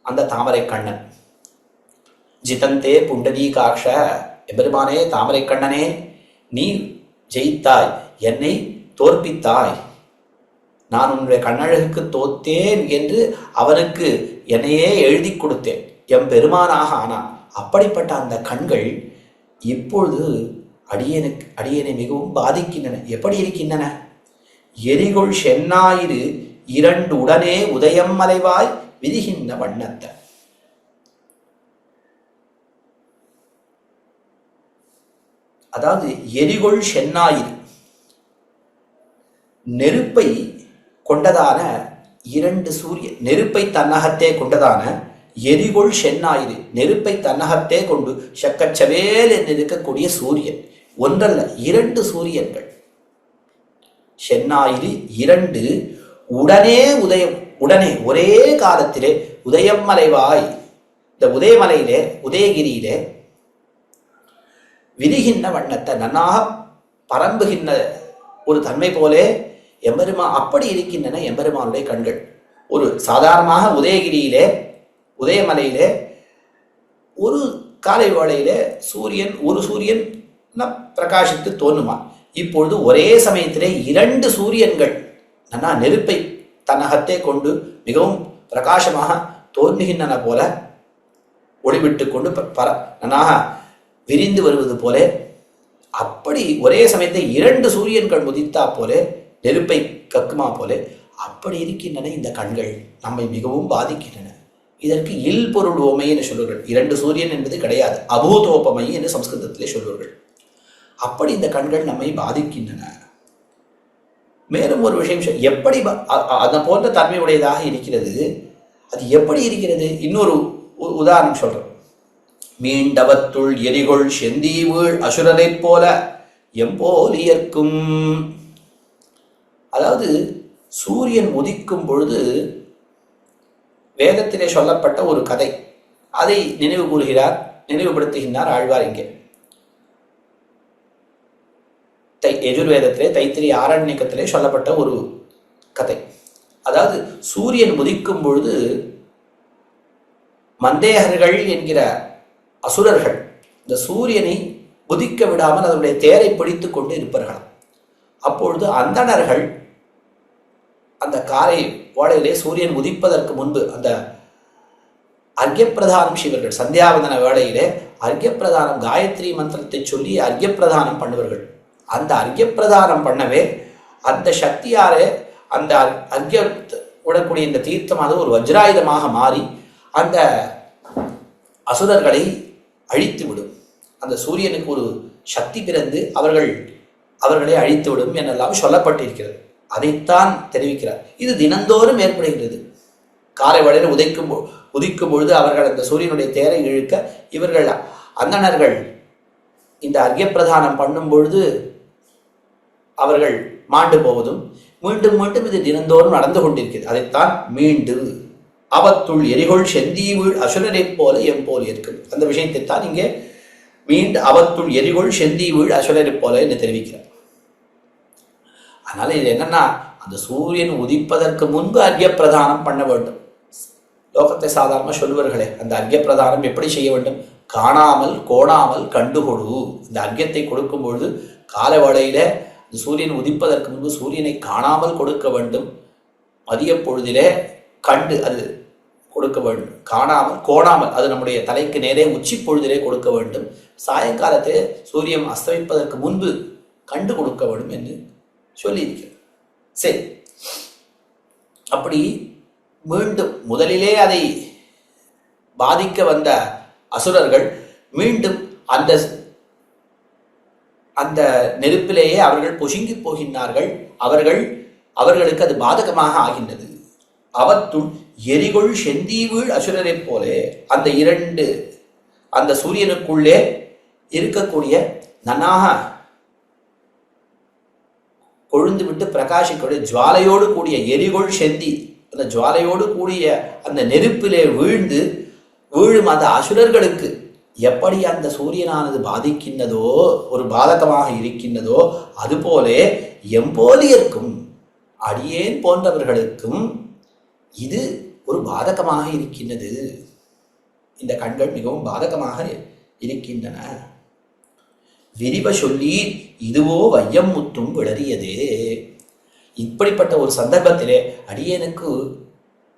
அந்த தாமரை கண்ணன். ஜிதந்தே புண்டரீகாக்ஷ, எம்பெருமானே தாமரை கண்ணனே, நீ ஜெயித்தாய், என்னை தோற்பித்தாய், நான் உன்னுடைய கண்ணழகுக்கு தோத்தேன் என்று அவனுக்கு என்னையே எழுதி கொடுத்தேன், எம் பெருமானாக ஆனான். அப்படிப்பட்ட அந்த கண்கள் இப்பொழுது அடியனை மிகவும் பாதிக்கின்றன. எப்படி இருக்கின்றன? எரிகொள் சென்னாயிரு இரண்டு உடனே உதயம் மலைவாய் விரிகின்ற வண்ணத்தை. அதாவது எரிகொள் சென்னாயிரு, நெருப்பை கொண்டதான இரண்டு சூரியன், நெருப்பை தன்னகத்தே கொண்டதான எரிகொள் சென்னாயிரு, நெருப்பை தன்னகத்தே கொண்டு சக்கச்சவேல் என்று இருக்கக்கூடிய சூரியன். ஒன்றல்ல, இரண்டு சூரியன்கள். சென்னாயிரு இரண்டு உடனே உடனே ஒரே காலத்திலே உதயம் மலைவாய், இந்த உதயமலையிலே உதயகிரியிலே விரிகின்ற வண்ணத்தை நன்னாக பரம்புகின்ற ஒரு தன்மை போலே எம்பெருமான் அப்படி இருக்கின்றன எம்பெருமானுடைய கண்கள். ஒரு சாதாரணமாக உதயகிரியிலே உதயமலையிலே ஒரு காலை வேளையிலே ஒரு சூரியன் பிரகாசித்து தோன்றுமா. இப்பொழுது ஒரே சமயத்திலே இரண்டு சூரியன்கள் நெருப்பை தன்னகத்தே கொண்டு மிகவும் பிரகாசமாக தோன்றுகின்றன போல, ஒளிவிட்டு கொண்டு நன்னாக விரிந்து வருவது போல, அப்படி ஒரே சமயத்தை இரண்டு சூரியன்கள் உதித்தா போல, நெருப்பை கக்குமா போல, அப்படி இருக்கின்றன இந்த கண்கள், நம்மை மிகவும் பாதிக்கின்றன. இதற்கு இல் பொருள் ஓமை என்று சொல்வார்கள். 2 சூரியன் என்பது கிடையாது, அபூதோபமை என்று சம்ஸ்கிருதத்திலே சொல்வார்கள். அப்படி இந்த கண்கள் நம்மை பாதிக்கின்றன. மேலும் ஒரு விஷயம், எப்படி அதை போன்ற தன்மை உடையதாக இருக்கிறது, அது எப்படி இருக்கிறது? இன்னொரு உதாரணம் சொல்றேன். மீண்டவத்துள் எரிகொள் செந்தீவீழ் அசுரரைப் போல எம்போலியர்க்கும். அதாவது சூரியன் உதிக்கும் பொழுது வேதத்திலே சொல்லப்பட்ட ஒரு கதை, அதை நினைவுபடுத்துகின்றார் ஆழ்வார் இங்கே. யஜுர்வேதத்திலே தைத்திரிய ஆரண்யக்கத்திலே சொல்லப்பட்ட ஒரு கதை. அதாவது சூரியன் உதிக்கும் பொழுது மந்தேகர்கள் என்கிற அசுரர்கள் இந்த சூரியனை உதிக்க விடாமல் அதனுடைய தேரை பிடித்துக் கொண்டு இருப்பார்களாம். அப்பொழுது அந்தணர்கள் அந்த காரை ஓடையிலே சூரியன் உதிப்பதற்கு முன்பு அந்த அர்க்யப்பிரதானம் செய்வர்கள். சந்தியாவந்தன வேளையிலே அர்க்யப்பிரதானம், காயத்ரி மந்திரத்தை சொல்லி அர்க்யப்பிரதானம் பண்ணுவார்கள். அந்த அர்க்யப்பிரதானம் பண்ணவே அந்த சக்தியாரே அந்த அர்க்ய விடக்கூடிய இந்த தீர்த்தமானது ஒரு வஜ்ராயுதமாக மாறி அந்த அசுரர்களை அழித்து விடும். அந்த சூரியனுக்கு ஒரு சக்தி பிறந்து அவர்களை அழித்து விடும் என்றெல்லாம் சொல்லப்பட்டிருக்கிறது. அதைத்தான் தெரிவிக்கிறார். இது தினந்தோறும் ஏற்படுகிறது. காலை வளையில் உதிக்கும் பொழுது அவர்கள் அந்த சூரியனுடைய தேரை இழுக்க இவர்கள் அந்தணர்கள் இந்த அர்க்யப்பிரதானம் பண்ணும் பொழுது அவர்கள் மாண்டு போவதும் மீண்டும் மீண்டும் இது தினந்தோறும் நடந்து கொண்டிருக்கிறது. அதைத்தான் மீண்டு அவத்துள் எரிகொள் செந்தீவீழ் அசுரரைப் போல எம்போல் இருக்கும். அந்த விஷயத்தை தான் இங்கே மீண்டு அவத்துள் எரிகொள் செந்தீவீழ் அசுரரைப் போல என்று தெரிவிக்கிறார். அதனால இது என்னன்னா, அந்த சூரியன் உதிப்பதற்கு முன்பு அர்க்யப்பிரதானம் பண்ண வேண்டும். லோகத்தை சாதாரணமாக சொல்லுவார்களே, அந்த அர்க்யப்பிரதானம் எப்படி செய்ய வேண்டும்? காணாமல் கோணாமல் கண்டுகொடு. இந்த அர்க்யத்தை கொடுக்கும் பொழுது கால வேளையில சூரியன் உதிப்பதற்கு முன்பு சூரியனை காணாமல் கொடுக்க வேண்டும். மதிய பொழுதிலே கண்டு அது கொடுக்க வேண்டும். காணாமல் கோணாமல் அது நம்முடைய தலைக்கு நேரே உச்சி பொழுதிலே கொடுக்க வேண்டும். சாயங்காலத்திலே சூரியன் அஸ்தமிப்பதற்கு முன்பு கண்டு கொடுக்க வேண்டும் என்று சொல்லியிருக்கிறது. சரி, அப்படி மீண்டும் முதலிலே அதை பாதிக்க வந்த அசுரர்கள் மீண்டும் அந்த நெருப்பிலேயே அவர்கள் பொசுங்கி போகின்றார்கள். அவர்களுக்கு அது பாதகமாக ஆகின்றது. அவத்துள் எரிகொள் செந்தீவீழ் அசுரரைப் போலே அந்த சூரியனுக்குள்ளே இருக்கக்கூடிய நன்னாக கொழுந்து விட்டு பிரகாசிக்கூடிய ஜுவாலையோடு கூடிய எரிகொள் செந்தி, அந்த ஜுவாலையோடு கூடிய அந்த நெருப்பிலே வீழும் அந்த அசுரர்களுக்கு எப்படி அந்த சூரியனானது பாதிக்கின்றதோ, ஒரு பாதகமாக இருக்கின்றதோ, அதுபோலே எம்போலியர்க்கும் அடியேன் போன்றவர்களுக்கும் இது ஒரு பாதகமாக இருக்கின்றது. இந்த கண்கள் மிகவும் பாதகமாக இருக்கின்றன. விரிவ சொல்லி இதுவோ வையம் முத்தும் விளறியதே. இப்படிப்பட்ட ஒரு சந்தர்ப்பத்திலே அடியேனுக்கு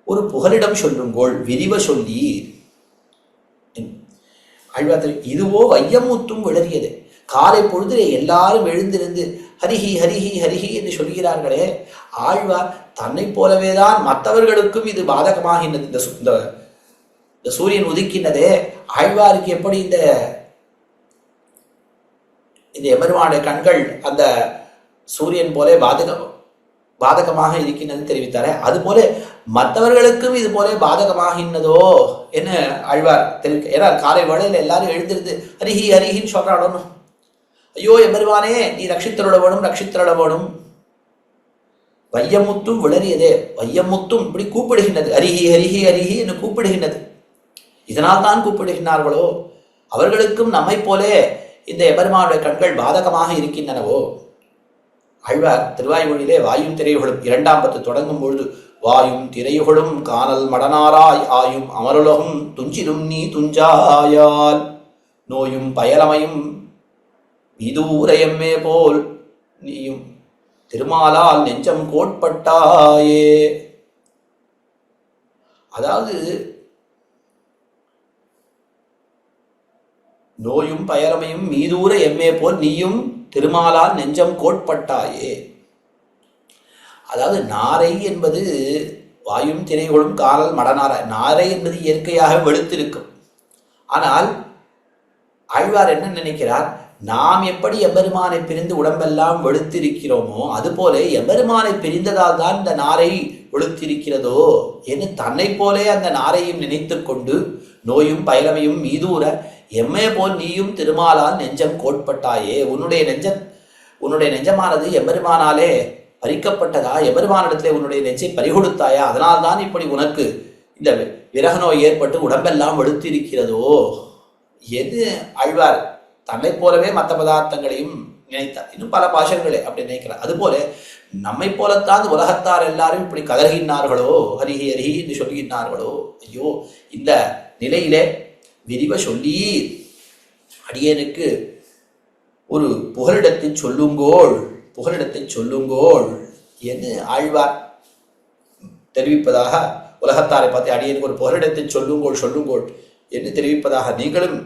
ஒரு புகலிடம் சொல்லுங்கோள். விரிவ சொல்லி ஆழ்வார் இதுவோ வையமுத்தும் விளறியது. காலை பொழுதிலே எல்லாரும் எழுந்திருந்து ஹரிஹி ஹரிஹி ஹரிஹி என்று சொல்கிறார்களே, ஆழ்வார் தன்னை போலவேதான் மற்றவர்களுக்கும் இது பாதகமாகின்றது. இந்த சூரியன் உதிக்கின்றதே, ஆழ்வாருக்கு எப்படி இந்த எம்பெருமானுடைய கண்கள் அந்த சூரியன் போல பாதகமாக இருக்கின்றது தெரிவித்தாரே, அதுபோல மற்றவர்களுக்கும் இது போல பாதகமாகின்றதோ என்ன ஆழ்வார் தெரிவிக்க. ஏன்னா காலை வேளையில் எல்லாரும் எழுந்திருந்து ஹரிஹி ஹரிஹின்னு சொல்றாடணும். ஐயோ எம்பெருமானே, நீ ரட்சித்தருட வேணும். வையமுத்தும் விளறியதே, வையமுத்தும் இப்படி கூப்பிடுகின்றது. ஹரிஹி ஹரிஹி ஹரிஹி என்று கூப்பிடுகின்றது. இதனால் தான் கூப்பிடுகின்றார்களோ, அவர்களுக்கும் நம்மை போலே இந்த எம்பெருமானுடைய கண்கள் பாதகமாக இருக்கின்றனவோ. ஆழ்வார் திருவாய்மொழியிலே வாயும் திரையுகளும் 2ஆம் பத்து தொடங்கும் பொழுது வாயும் திரையுகளும் காணல் மடனாராய் ஆயும் அமருலகும் துஞ்சிலும் நீ துஞ்சாயால் நோயும் பயலமையும் இதூரையம்மே போல் நீயும் திருமாலால் நெஞ்சம் கோட்பட்டாயே. அதாவது நோயும் பயரமையும் மீதூர எம்மே போல் நீயும் திருமாலால் நெஞ்சம் கோட்பட்டாயே. அதாவது நாரை என்பது வாயும் திரைகளும் காணல் மடநாரை. நாரை என்பது இயற்கையாக வெளுத்திருக்கும். ஆனால் ஆழ்வார் என்ன நினைக்கிறார், நாம் எப்படி எம்பெருமானை பிரிந்து உடம்பெல்லாம் வெளுத்திருக்கிறோமோ அதுபோல எம்பெருமானை பிரிந்ததால் தான் இந்த நாரை வெளுத்திருக்கிறதோ என்று தன்னை போலே அந்த நாரையும் நினைத்து கொண்டு நோயும் பயிரமையும் மீதூர எம்மே போல் நீயும் திருமாலால் நெஞ்சம் கோட்பட்டாயே. உன்னுடைய நெஞ்சமானது எம்பெருமானாலே பறிக்கப்பட்டதா, எம்பெருமானிடத்திலே உன்னுடைய நெஞ்சை பறிகொடுத்தாயா, அதனால்தான் இப்படி உனக்கு இந்த விரக நோய் ஏற்பட்டு உடம்பெல்லாம் வெளுத்திருக்கிறதோ எது ஆழ்வார் தன்னை போலவே மற்ற பதார்த்தங்களையும் நினைத்தார். இன்னும் பல பாஷங்களே அப்படி நினைக்கிறார். அதுபோல நம்மை போலத்தான் உலகத்தார் எல்லாரும் இப்படி கதறுகின்றார்களோ, ஹரிஹி ஹரிஹி என்று சொல்கின்றார்களோ. ஐயோ, இந்த நிலையிலே விரிவ சொல்லி அடியனுக்கு ஒரு புகலிடத்தை சொல்லுங்கோள் என்று ஆழ்வார் தெரிவிப்பதாக, உலகத்தாரை பார்த்து அடியனுக்கு ஒரு புகலிடத்தை சொல்லுங்கோள் என்று தெரிவிப்பதாக, நீங்களும்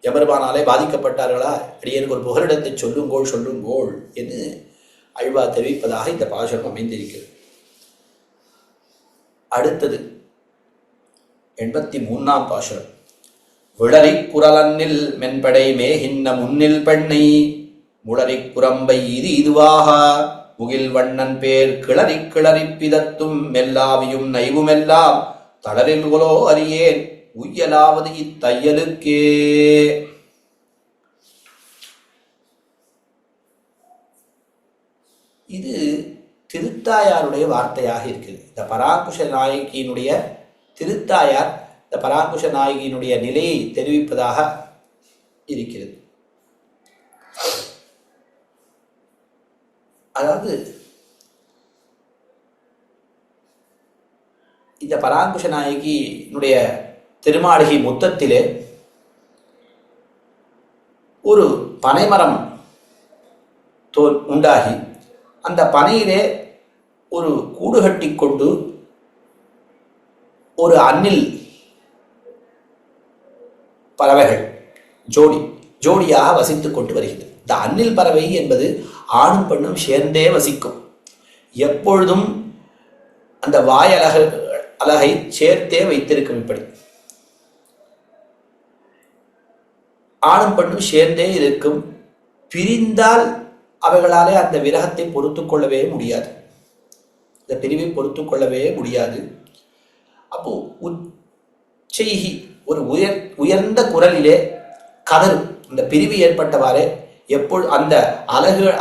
எம்பெருமானாலே பாதிக்கப்பட்டார்களா, அடியனுக்கு ஒரு புகலிடத்தை சொல்லுங்கோள் என்று ஆழ்வார் தெரிவிப்பதாக இந்த பாசுரம் அமைந்திருக்கிறது. அடுத்தது 83ஆம் பாசுரம். விளரிக் குரலன்னில் மென்படை மேகின்ன முன்னில் பெண்ணை முளரிக் குரம்பை இதுவாக முகில் வண்ணன் பேர் கிளறிக் பிதத்தும் மெல்லாவியும் நைவுமெல்லாம் தளரில் கொலோ அறியேன் உய்யலாவது இத்தையலுக்கே. இது திருத்தாயாருடைய வார்த்தையாக இருக்கிறது. இந்த பராங்குஷ நாயகியினுடைய திருத்தாயார் இந்த பராங்குஷ நாயகியினுடைய நிலையை தெரிவிப்பதாக இருக்கிறது. அதாவது இந்த பராங்குஷ நாயகியினுடைய திருமாளிகை முத்தத்திலே ஒரு பனைமரம் உண்டாகி அந்த பனையிலே ஒரு கூடு கட்டி கொண்டு ஒரு அன்னில் பறவைகள் ஜோடியாக வசித்துக் கொண்டு வருகிறது. இந்த அன்னில் பறவை என்பது ஆணும் பெண்ணும் சேர்ந்தே வசிக்கும். எப்பொழுதும் அந்த அலகை சேர்த்தே வைத்திருக்கும். இப்படி ஆணும் பெண்ணும் சேர்ந்தே இருக்கும். பிரிந்தால் அவைகளாலே அந்த விரகத்தை பொறுத்து கொள்ளவே முடியாது, இந்த பிரிவை பொறுத்து கொள்ளவே முடியாது. அப்போ உச்சைகி ஒரு உயர்ந்த குரலிலே கதரும். இந்த பிரிவு ஏற்பட்டவாறே எப்பொழுது அந்த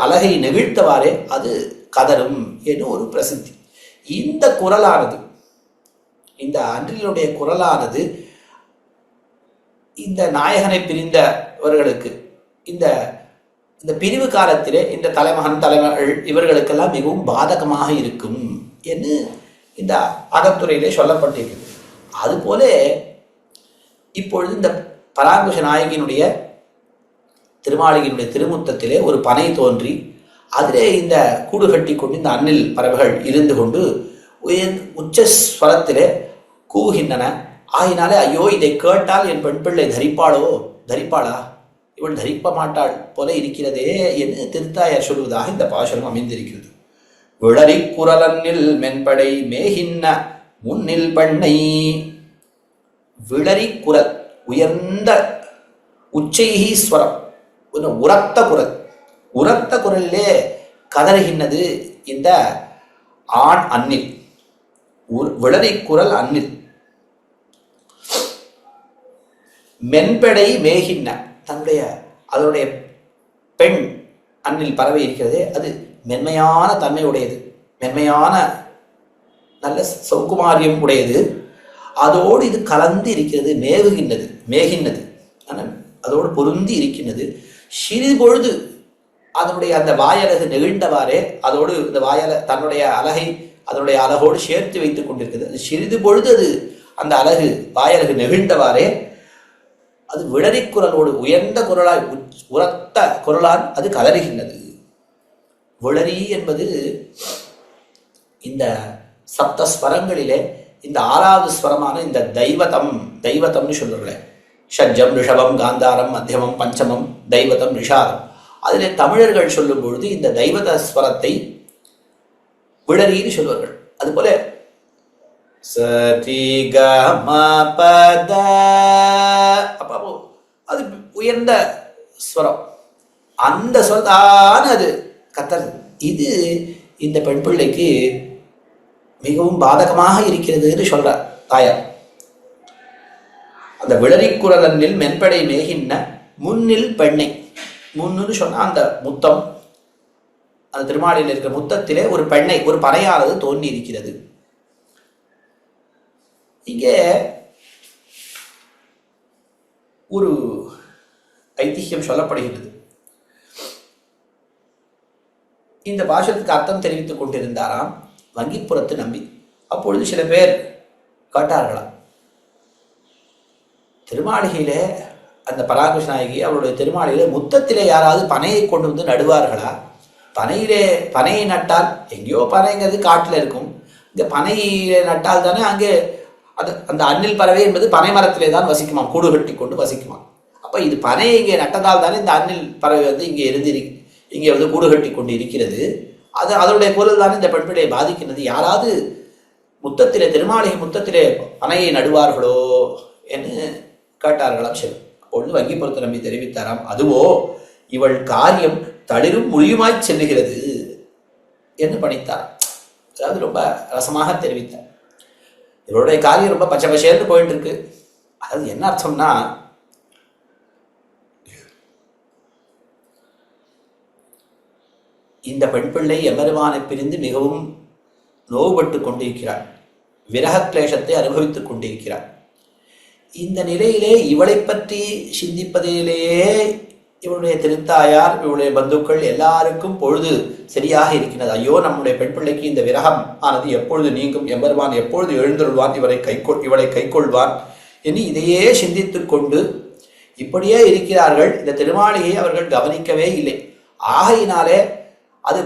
அலகை நெகிழ்த்தவாறே அது கதரும் என்று ஒரு பிரசித்தி. இந்த குரலானது, இந்த அன்றிலுடைய குரலானது இந்த நாயகனை பிரிந்தவர்களுக்கு இந்த பிரிவு காலத்திலே இந்த தலைமகள் இவர்களுக்கெல்லாம் மிகவும் பாதகமாக இருக்கும் என்று இந்த அகத்துறையிலே சொல்லப்பட்டிருக்கிறது. அதுபோல இப்பொழுது இந்த பராங்குஷ நாயகியினுடைய திருமாளிகையினுடைய திருமுத்தத்திலே ஒரு பனை தோன்றி அதிலே இந்த கூடு கட்டி கொண்டு இந்த அன்னில் பறவைகள் இருந்து கொண்டு உச்சஸ்வரத்திலே கூவுகின்றன. ஆகினாலே ஐயோ, இதை கேட்டால் என் பெண் பிள்ளை தரிப்பாளா, இவள் தரிப்ப மாட்டாள் போல இருக்கிறதே என்று திருத்தாயார் சொல்வதாக இந்த பாசுரம் அமைந்திருக்கிறது. விளரி குரலன்னில் மென்படை மேகின்ன முன்னில் பெண்ணை. விளரி குரல், உயர்ந்த உச்சைஹீஸ்வரம், உரத்த குரலிலே கதறுகின்றது இந்த ஆண் அன்னில். விளரி குரல் அன்னில். மென்படை மேகின்ன, அதனுடைய பெண் அன்னில் பறவை இருக்கிறதே அது மென்மையான தன்மை உடையது, மென்மையான நல்ல சௌகுமாரியம் உடையது. அதோடு இது கலந்து இருக்கிறது, மேகின்றது, அதோடு பொருந்தி இருக்கின்றது. சிறிது பொழுது அதனுடைய அந்த வாயலகு நெகிழ்ந்தவாறே அதோடு இந்த தன்னுடைய அதனுடைய அலகோடு சேர்த்து வைத்துக் கொண்டிருக்கிறது. அது சிறிது பொழுது அது அந்த வாயலகு நெகிழ்ந்தவாறே அது விளரி குரலோடு உயர்ந்த குரலாய் உரத்த குரலால் அது கதறுகின்றது. விளரி என்பது இந்த சப்த ஸ்வரங்களிலே இந்த 6வது ஸ்வரமான இந்த தெய்வதம்னு சொல்லுறேன். ஷட்ஜம், ரிஷபம், காந்தாரம், மத்தியமம், பஞ்சமம், தெய்வதம், ரிஷாதம். அதிலே தமிழர்கள் சொல்லும் பொழுது இந்த தெய்வத ஸ்வரத்தை விளரின்னு சொல்வார்கள். அதுபோல சரி க ம பத, அப்போ அது உயர்ந்த ஸ்வரம், அந்த சொல்லான அது கத்தல். இது இந்த பெண் பிள்ளைக்கு மிகவும் பாதகமாக இருக்கிறதுன்னு சொல்றார் தாயார். அந்த விளரிக்குரலன்னில் மென்படை மேகின்ன முன்னில் பெண்ணை, முன்னு சொன்னா அந்த முத்தம், அந்த திருமாலில் இருக்கிற முத்தத்திலே ஒரு பெண்ணை, ஒரு பனையானது தோன்றி இருக்கிறது. இங்கே ஒரு ஐதிஹ்யம் சொல்லப்படுகிறது. இந்த பாஷத்துக்கு அர்த்தம் தெரிவித்துக் கொண்டிருந்தாராம் வங்கிப்புறத்து நம்பி. அப்பொழுது சில பேர் கேட்டார்களாம், திருமாளிகையிலே அந்த பராகிருஷ்ண நாயகி அவருடைய திருமாளிகையிலே முத்தத்திலே யாராவது பனையை கொண்டு வந்து நடுவார்களா? பனையை நட்டால், எங்கேயோ பனைங்கிறது காட்டில் இருக்கும், இந்த பனையிலே நட்டால் தானே அங்கே அந்த அன்னில் பறவை என்பது பனை மரத்திலே தான் வசிக்குமாம், கூடு கட்டி கொண்டு வசிக்குமாம். அப்போ இது பனையை இங்கே நட்டதால் தானே இந்த அன்னில் பறவை வந்து இங்கே வந்து கூடு கட்டி கொண்டு இருக்கிறது. அதனுடைய பொருள் தானே இந்த பெண் பிள்ளையை பாதிக்கிறது. யாராவது முத்தத்திலே, திருமாளிகை முத்தத்திலே பனையை நடுவார்களோ என்று கேட்டார்களாம். சரி, அப்பொழுது வங்கிப்புறத்து நம்பி தெரிவித்தாராம், அதுவோ இவள் காரியம் தளிரும் மொழியுமாய் செல்லுகிறது என்று பணித்தார். அதாவது ரொம்ப ரசமாக தெரிவித்தார். இவருடைய காரியம் ரொம்ப பச்சை பசேர்ந்து போயிட்டு இருக்கு. அதாவது என்ன அர்த்தம்னா, இந்த பெண் பிள்ளை எம்பெருமானை பிரிந்து மிகவும் நோவுபட்டு கொண்டிருக்கிறார், விரக கிளேசத்தை அனுபவித்துக் கொண்டிருக்கிறார். இந்த நிலையிலே இவளை பற்றி சிந்திப்பதிலேயே இவளுடைய திருத்தாயார், இவளுடைய பந்துக்கள் எல்லாருக்கும் பொழுது சரியாக இருக்கிறது. ஐயோ, நம்முடைய பெண் பிள்ளைக்கு இந்த விரகம் ஆனது எப்பொழுது நீங்கும், எம்பெருமான் எப்பொழுது எழுந்தருள்வான், இவளை கைக்கொள்வான் என்று இதையே சிந்தித்துக் கொண்டு இப்படியே இருக்கிறார்கள். இந்த திருமாளிகையை அவர்கள் கவனிக்கவே இல்லை. ஆகையினாலே அது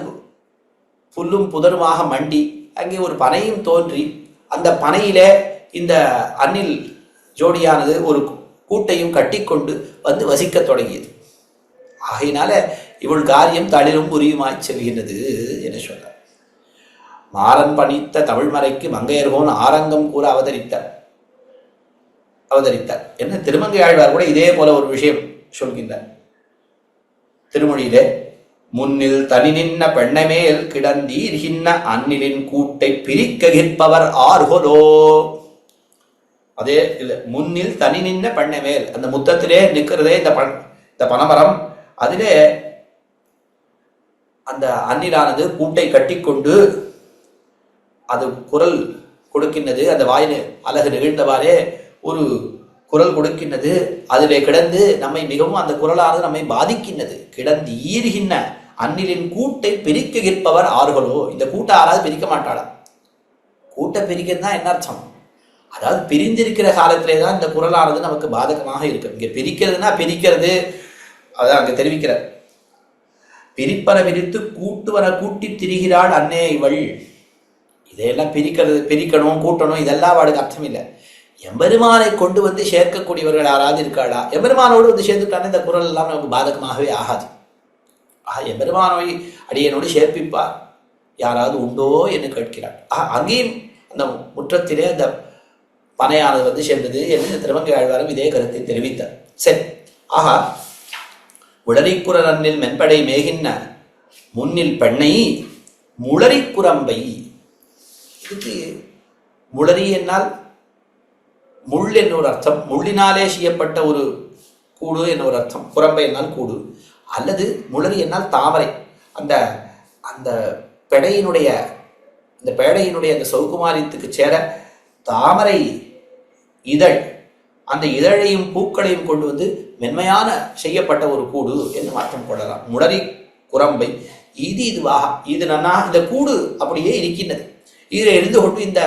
புல்லும் புதருமாக மண்டி அங்கே ஒரு பனையும் தோன்றி, அந்த பனையிலே இந்த அன்னில் ஜோடியானது ஒரு கூட்டையும் கட்டிக்கொண்டு வந்து வசிக்க தொடங்கியது. ஆகையினால இவள் காரியம் தளிரும் புரியுமாய் செல்கின்றது என சொன்னார். மாறன் பணித்த தமிழ்மறைக்கு மங்கையர்கோன் ஆரங்கம் கூற அவதரித்தார் என்ன திருமங்கை ஆழ்வார் கூட இதே போல ஒரு விஷயம் சொல்கின்றார் திருமொழியிலே. முன்னில் தனி நின்ன பெண்ணமேல் கிடந்தீர்கின்ன அந்நிலின் கூட்டை பிரிக்ககிற்பவர் ஆர்கொலோ. அதே இல்லை, முன்னில் தனி நின்ன பெண்ணமேல், அந்த முத்தத்திலே நிற்கிறதே இந்த பனமரம், அதிலே அந்த அந்நிலானது கூட்டை கட்டிக்கொண்டு அது குரல் கொடுக்கின்றது. அந்த வாயின் அழகு நிகழ்ந்தவாறே ஒரு குரல் கொடுக்கின்றது. அதிலே கிடந்து நம்மை மிகவும், அந்த குரலானது நம்மை பாதிக்கின்றது. கிடந்து ஈர்கின்ற அந்நிலின் கூட்டை பிரிக்ககிற்பவர் ஆர்களோ. இந்த கூட்டை யாராவது பிரிக்க மாட்டாளா? கூட்டை பிரிக்கிறதுனா என்ன அர்த்தம்? அதாவது பிரிந்திருக்கிற காலத்திலே தான் இந்த குரலானது நமக்கு பாதகமாக இருக்கு. இங்கே பிரிக்கிறதுனா பிரிக்கிறது, அதான் அங்கே தெரிவிக்கிறார். பிரிப்பன விரித்து கூட்டுவன கூட்டி திரிகிறாள் அன்னே இவள். இதையெல்லாம் பிரிக்கணும், கூட்டணும், இதெல்லாம் அவளுக்கு அர்த்தம் இல்லை. எம்பெருமானை கொண்டு வந்து சேர்க்கக்கூடியவர்கள் யாராவது இருக்காளா? எம்பெருமானோடு வந்து சேர்ந்துட்டானே இந்த குரல் எல்லாம் நமக்கு பாதகமாகவே ஆகாது. எம்பெருமானோய் அடியனோடு சேர்ப்பிப்பார் யாராவது உண்டோ என்று கேட்கிறாள். அங்கேயும் அந்த முற்றத்திலே அந்த பனையானது வந்து சேர்ந்தது என்று திருமங்கை ஆழ்வாரும் இதே கருத்தை தெரிவித்தார். சரி, ஆஹா, உளரிக்குரலன்னில் மென்படை மேகின்ன முன்னில் பெண்ணை முளரிக்குரம்பை. இதுக்கு முளரி என்னால் முள் என்னொரு அர்த்தம், முள்ளினாலே செய்யப்பட்ட ஒரு கூடு என்னொரு அர்த்தம், குரம்பை என்னால் கூடு, அல்லது முளரி என்னால் தாமரை. அந்த அந்த பெடையினுடைய அந்த சௌகுமாரியத்துக்கு சேர தாமரை இதழ், அந்த இதழையும் பூக்களையும் கொண்டு வந்து மென்மையான செய்யப்பட்ட ஒரு கூடு என்று மாற்றம் கொள்ளலாம். முளரி குரம்பை இது நன்னா இந்த கூடு அப்படியே இருக்கின்றது. இதில் இருந்து கொண்டு இந்த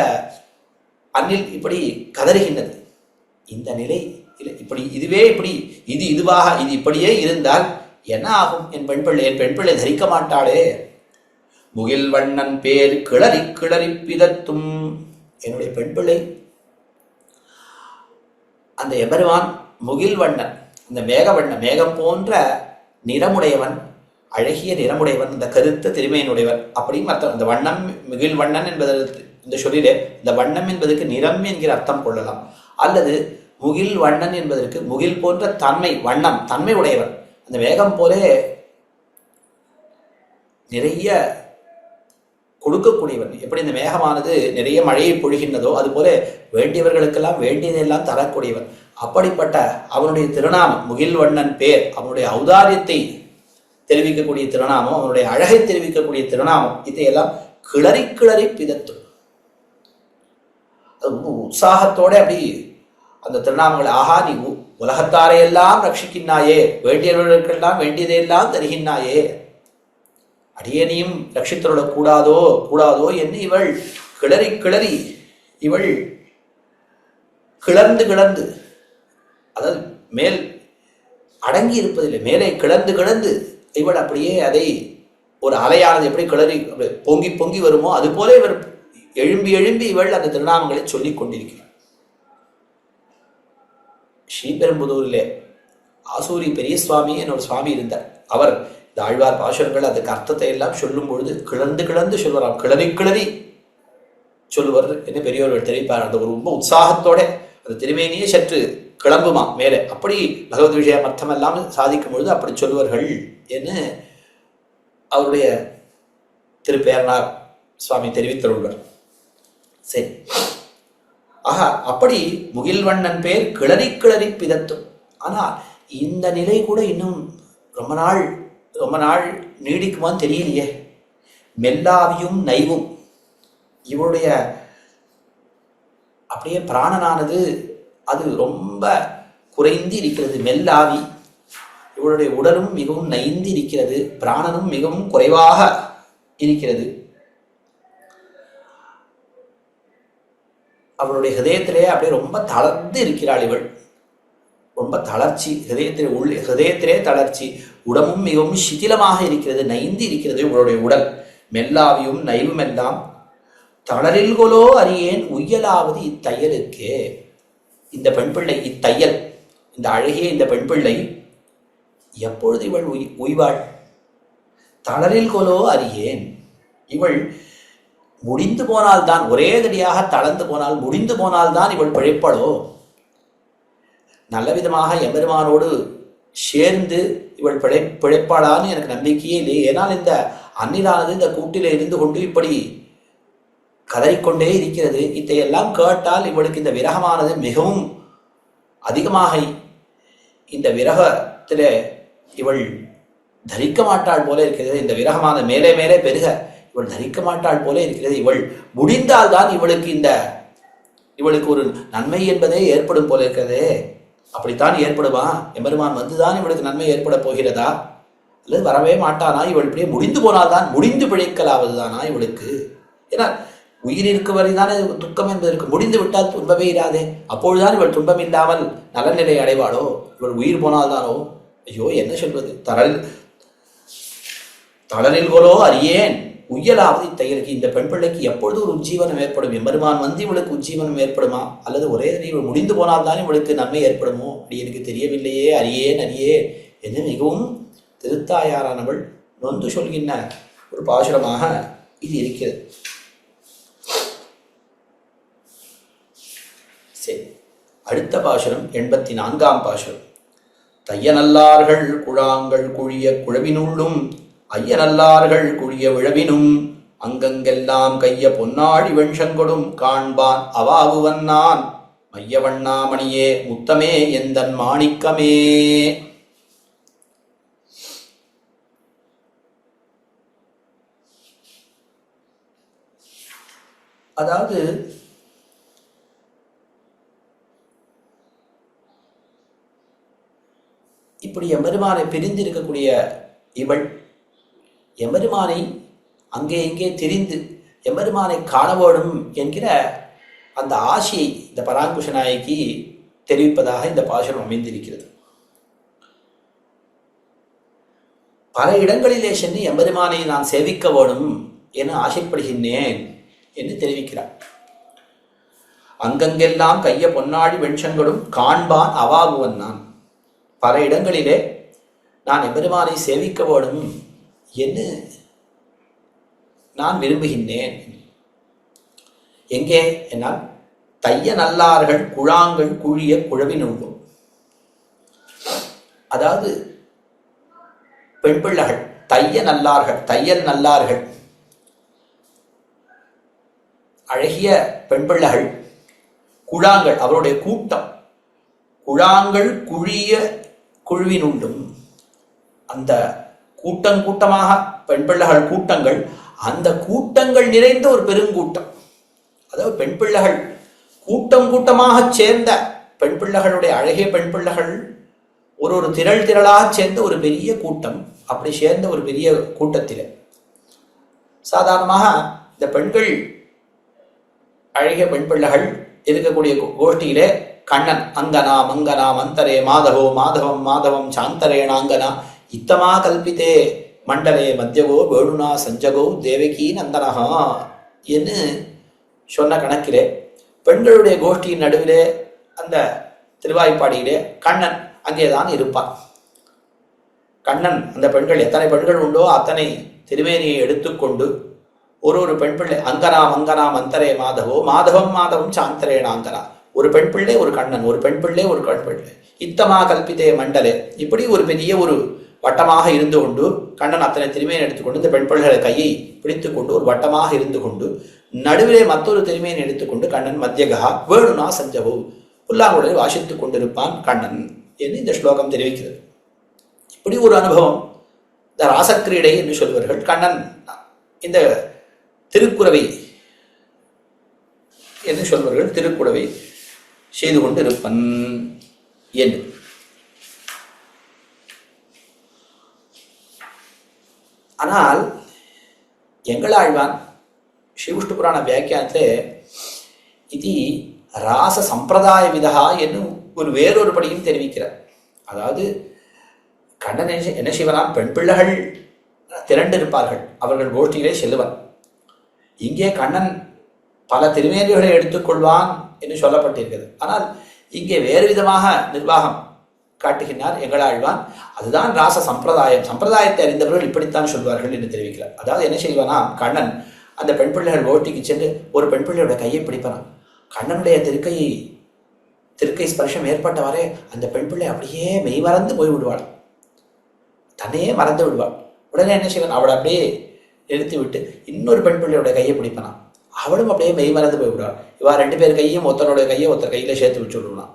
அன்னில் இப்படி கதறுகின்றது. இந்த நிலை இப்படி இதுவே இப்படி இது இப்படியே இருந்தால் என்ன ஆகும்? என் பெண் பிள்ளை தரிக்க மாட்டாளே. முகில் வண்ணன் பேர் கிளறி கிளறி பிதத்தும். என்னுடைய பெண் பிள்ளை அந்த எபெருமான் முகில் வண்ணன், இந்த மேகம் போன்ற நிறமுடையவன், அழகிய நிறமுடையவன், இந்த கருத்த திருமையினுடையவர் அப்படின்னு அர்த்தம். இந்த வண்ணம் மிகில் வண்ணன் என்பதற்கு இந்த சொல்லிலே இந்த வண்ணம் என்பதற்கு நிறம் என்கிற அர்த்தம் கொள்ளலாம். அல்லது முகில் வண்ணன் என்பதற்கு முகில் போன்ற தன்மை, வண்ணம் தன்மை உடையவர், அந்த மேகம் போலே நிறைய கொடுக்கக்கூடியவன். எப்படி இந்த மேகமானது நிறைய மழையை பொழிகின்றதோ அதுபோல வேண்டியவர்களுக்கெல்லாம் வேண்டியதெல்லாம் தரக்கூடியவன். அப்படிப்பட்ட அவனுடைய திருநாமம் முகில் வண்ணன் பேர், அவனுடைய ஔதாரியத்தை தெரிவிக்கக்கூடிய திருநாமம், அவனுடைய அழகை தெரிவிக்கக்கூடிய திருநாமம், இதையெல்லாம் கிளறி கிளறி பிதத்தும். ரொம்ப உற்சாகத்தோட அப்படி அந்த திருநாமங்களை, ஆஹா நீ உலகத்தாரையெல்லாம் ரட்சிக்கின்றாயே, வேண்டியவர்களுக்கெல்லாம் வேண்டியதையெல்லாம் தருகின்றாயே, அடியனையும் ரட்சித்தருள கூடாதோ கூடாதோ என்று இவள் கிளறி கிளறி, இவள் கிளர்ந்து கிளர்ந்து, அதாவது மேல் அடங்கி இருப்பதில்லை, மேலே கிளர்ந்து கிளர்ந்து இவள் அப்படியே அதை ஒரு அலையானது எப்படி கிளறி பொங்கி பொங்கி வருமோ அதுபோல இவர் எழும்பி எழும்பி இவள் அந்த திருநாமங்களை சொல்லிக் கொண்டிருக்கிறார். ஸ்ரீபெரும்புதூரிலே ஆசூரி பெரிய சுவாமி என்னோட சுவாமி இருந்தார். அவர் இந்த ஆழ்வார் பாசுரங்கள் அதுக்கு அர்த்தத்தை எல்லாம் சொல்லும் பொழுது கிளர்ந்து கிளர்ந்து சொல்வாராம், கிளறி கிளறி சொல்லுவார் என்று பெரியவர்கள் தெரிவிப்பார். அந்த ஒரு ரொம்ப உற்சாகத்தோட அந்த திருமேனியே சற்று கிளம்புமா மேலே, அப்படி பகவத் விஷயம் அர்த்தம் எல்லாம் சாதிக்கும் பொழுது அப்படி சொல்லுவார்கள் என்று அவருடைய திருப்பேரனார் சுவாமி தெரிவித்துள்ளார். சரி, ஆஹா அப்படி முகில்வண்ணன் பேர் கிளறி கிளறி பிதத்தும். ஆனால் இந்த நிலை கூட இன்னும் ரொம்ப நாள் நீடிக்குமான்னு தெரியலையே. மெல்லாவியும் நைவும், இவருடைய அப்படியே பிராணனானது அது ரொம்ப குறைந்து இருக்கிறது. மெல்லாவி, இவருடைய உடலும் மிகவும் நைந்து இருக்கிறது, பிராணனும் மிகவும் குறைவாக இருக்கிறது. அவளுடைய ஹிருதயத்திலே அப்படியே ரொம்ப தளர்ந்து இருக்கிறாள் இவள், ரொம்ப தளர்ச்சி, ஹிருதயத்திலே தளர்ச்சி, உடம்பும் மிகவும் சிதிலமாக இருக்கிறது, நைந்து இருக்கிறது இவளுடைய உடல். மெல்லாவியும் நைவும் எல்லாம் தளரில்கொலோ அறியேன் உய்யலாவது இத்தையலுக்கே. இந்த பெண் பிள்ளை, இத்தையல், இந்த அழகிய இந்த பெண் பிள்ளை எப்பொழுது இவள் உய்வாள்? தளரில் கொலோ அறியேன். இவள் முடிந்து போனால்தான், ஒரே தடியாக தளர்ந்து போனால், முடிந்து போனால்தான் இவள் பிழைப்பாளோ? நல்ல விதமாக எம்பெருமானோடு சேர்ந்து இவள் பிழைப்பாளான்னு எனக்கு நம்பிக்கையே இல்லை. ஏனால் இந்த அன்னிலானது இந்த கூட்டில இருந்து கொண்டு இப்படி கதறிக்கொண்டே இருக்கிறது. இதையெல்லாம் கேட்டால் இவளுக்கு இந்த விரகமானது மிகவும் அதிகமாக, இந்த விரகத்தில இவள் தரிக்க மாட்டாள் போல இருக்கிறது. இந்த விரகமான மேலே மேலே பெருக இவள் தரிக்க மாட்டாள் போல இருக்கிறது. இவள் முடிந்தால்தான் இவளுக்கு ஒரு நன்மை என்பதே ஏற்படும் போல இருக்கிறது. அப்படித்தான் ஏற்படுமா? எம்பெருமான் வந்துதான் இவளுக்கு நன்மை ஏற்பட போகிறதா? அல்லது வரவே மாட்டானா? இவள் இப்படியே முடிந்து போனால்தான், முடிந்து பிழைக்கலாவதுதானா இவளுக்கு? ஏன்னா உயிர் இருக்க வரைதானே துக்கம் என்பதற்கு, முடிந்து விட்டால் துன்பமே இராதே. அப்பொழுதுதான் இவள் துன்பம் இல்லாமல் நலநிலை அடைவாளோ? இவள் உயிர் போனால்தானோ? ஐயோ என்ன சொல்வது? தளரில் கொலோ அறியேன் உய்யலாவது இத்தையலுக்கு. இந்த பெண் பிள்ளைக்கு எப்பொழுது ஒரு உஜ்ஜீவனம் ஏற்படும்? எம்பெருமான் வந்து இவளுக்கு உஜ்ஜீவனம் ஏற்படுமா? அல்லது ஒரே இவள் முடிந்து போனால்தான் இவளுக்கு நன்மை ஏற்படுமோ? அப்படி எனக்கு தெரியவில்லையே. அறியேன் என்று மிகவும் திருத்தாயாரானவள் நொந்து சொல்கின்ற ஒரு பாசுரமாக இது இருக்கிறது. சரி, அடுத்த பாசுரம் 84ஆம் பாசுரம். தையநல்லார்கள் குழாங்கள் குழிய குழவினுள்ளும் ஐயநல்லார்கள் குழிய விழவினும் அங்கங்கெல்லாம் கைய பொன்னாழி வெண்சங்கொடும் காண்பான் அவாவுவன்னான் மையவண்ணாமணியே முத்தமே எந்தன் மாணிக்கமே. அதாவது இப்படி எம்பெருமானை பிரிந்திருக்கக்கூடிய இவள் எம்பெருமானை அங்கே இங்கே திரிந்து எம்பெருமானை காண வேண்டும் என்கிற அந்த ஆசையை இந்த பராங்குஷ நாயகி தெரிவிப்பதாக இந்த பாசுரம் அமைந்திருக்கிறது. பல இடங்களிலே சென்று எம்பெருமானை நான் சேவிக்க வேண்டும் என ஆசைப்படுகின்றேன் என்று தெரிவிக்கிறார். அங்கங்கெல்லாம் கைய பொன்னாழி வெண்சங்களும் காண்பான் அவாகுவன் நான். பல இடங்களிலே நான் எம்பெருமானை சேவிக்க வேண்டும் என்று நான் விரும்புகின்றேன். எங்கே என்னால் தைய நல்லார்கள் குழாங்கள் குழிய குழவினுள்ளும். அதாவது பெண் பிள்ளைகள் தைய நல்லார்கள், தையல் நல்லார்கள், அழகிய பெண் பிள்ளைகள், குழாங்கள் அவருடைய கூட்டம், குழாங்கள் குழிய குழுவினுள்ளும். அந்த கூட்டம் கூட்டமாக பெண் பிள்ளைகள் கூட்டங்கள், அந்த கூட்டங்கள் நிறைந்த ஒரு பெருங்கூட்டம். அதாவது பெண் பிள்ளைகள் கூட்டம் கூட்டமாக சேர்ந்த பெண் பிள்ளைகளுடைய அழகிய பெண் பிள்ளைகள் ஒரு திரள் திரளாக சேர்ந்த ஒரு பெரிய கூட்டம். அப்படி சேர்ந்த ஒரு பெரிய கூட்டத்தில் சாதாரணமாக இந்த பெண்கள் அழகிய பெண் பிள்ளைகள் இருக்கக்கூடிய கோஷ்டியிலே கண்ணன் அங்கனா மங்கனா மந்தரே மாதவோ மாதவம் மாதவம் சாந்தரேணாங்கனா இத்தமா கல்பித்தே மண்டலே மத்தியகோ வேணுனா சஞ்சகோ தேவகி நந்தனஹா என்று சொன்ன கணக்கிலே பெண்களுடைய கோஷ்டியின் நடுவிலே அந்த திருவாய்ப்பாடியிலே கண்ணன் அங்கேதான் இருப்பான். கண்ணன் அந்த பெண்கள் எத்தனை பெண்கள் உண்டோ அத்தனை திருமேனியை எடுத்துக்கொண்டு ஒரு பெண் பிள்ளை அங்கனா மங்கனா மந்தரே மாதவோ மாதவம் மாதவம் சாந்தரேணாங்கனா, ஒரு பெண் பிள்ளை ஒரு கண்ணன், ஒரு பெண் பிள்ளை ஒரு கண் பிள்ளை, இத்தமா கல்பித்தே மண்டலே, இப்படி ஒரு பெரிய ஒரு வட்டமாக இருந்து கொண்டு கண்ணன் அத்தனை திருமேனி எடுத்துக்கொண்டு இந்த பெண் பிள்ளைகளை கையை பிடித்து கொண்டு ஒரு வட்டமாக இருந்து கொண்டு நடுவிலே மற்றொரு திருமேனி எடுத்துக்கொண்டு கண்ணன் மத்தியகா வேணுனா சஞ்சவோ புல்லாங்குழலை வாசித்துக் கொண்டிருப்பான் கண்ணன் என்று இந்த ஸ்லோகம் தெரிவிக்கிறது. இப்படி ஒரு அனுபவம் இந்த ராசக்கிரீடை என்று சொல்வார்கள். கண்ணன் இந்த திருக்குறவை என்று சொல்வார்கள், திருக்குறவை செய்து கொண்டு இருப்பன் என்று. ஆனால் எங்களாழ்வான் ஸ்ரீவிஷ்ணு புராண வியாக்கியானத்திலே இது ராச சம்பிரதாய விதா என்னும் ஒரு வேறொரு படியும் தெரிவிக்கிறார். அதாவது கண்ணன் என்ன செய்வனாம், பெண் பிள்ளைகள் திரண்டிருப்பார்கள், அவர்கள் கோஷ்டியிலே செல்லுவர். இங்கே கண்ணன் பல திருமேனிகளை எடுத்துக்கொள்வான் என்று சொல்லப்பட்டிருக்கிறது. ஆனால் இங்கே வேறு விதமாக நிர்வாகம் காட்டுகின்றார் எங்களாழ்வான். அதுதான் ராச சம்பிரதாயம். சம்பிரதாயத்தை அறிந்தவர்கள் இப்படித்தான் சொல்வார்கள் என்று தெரிவிக்கிறார். அதாவது என்ன செய்வானாம், கண்ணன் அந்த பெண் பிள்ளைகள் கோஷ்டிக்கு சென்று ஒரு பெண் பிள்ளையோட கையை பிடிப்பானாம். கண்ணனுடைய திருக்கை ஸ்பர்ஷம் ஏற்பட்டவரே அந்த பெண் பிள்ளை அப்படியே மெய் மறந்து போய் விடுவாள், தன்னையே மறந்து விடுவாள். உடனே என்ன செய்வான், அவளை அப்படியே நிறுத்தி விட்டு இன்னொரு பெண் பிள்ளையோட கையை பிடிப்பானாம். அவளும் அப்படியே மெய் மறந்து போய் விடுவாள். இவா ரெண்டு பேர் கையும் ஒருத்தனுடைய கையை ஒருத்தர் கையில சேர்த்து வச்சு விடுவான்.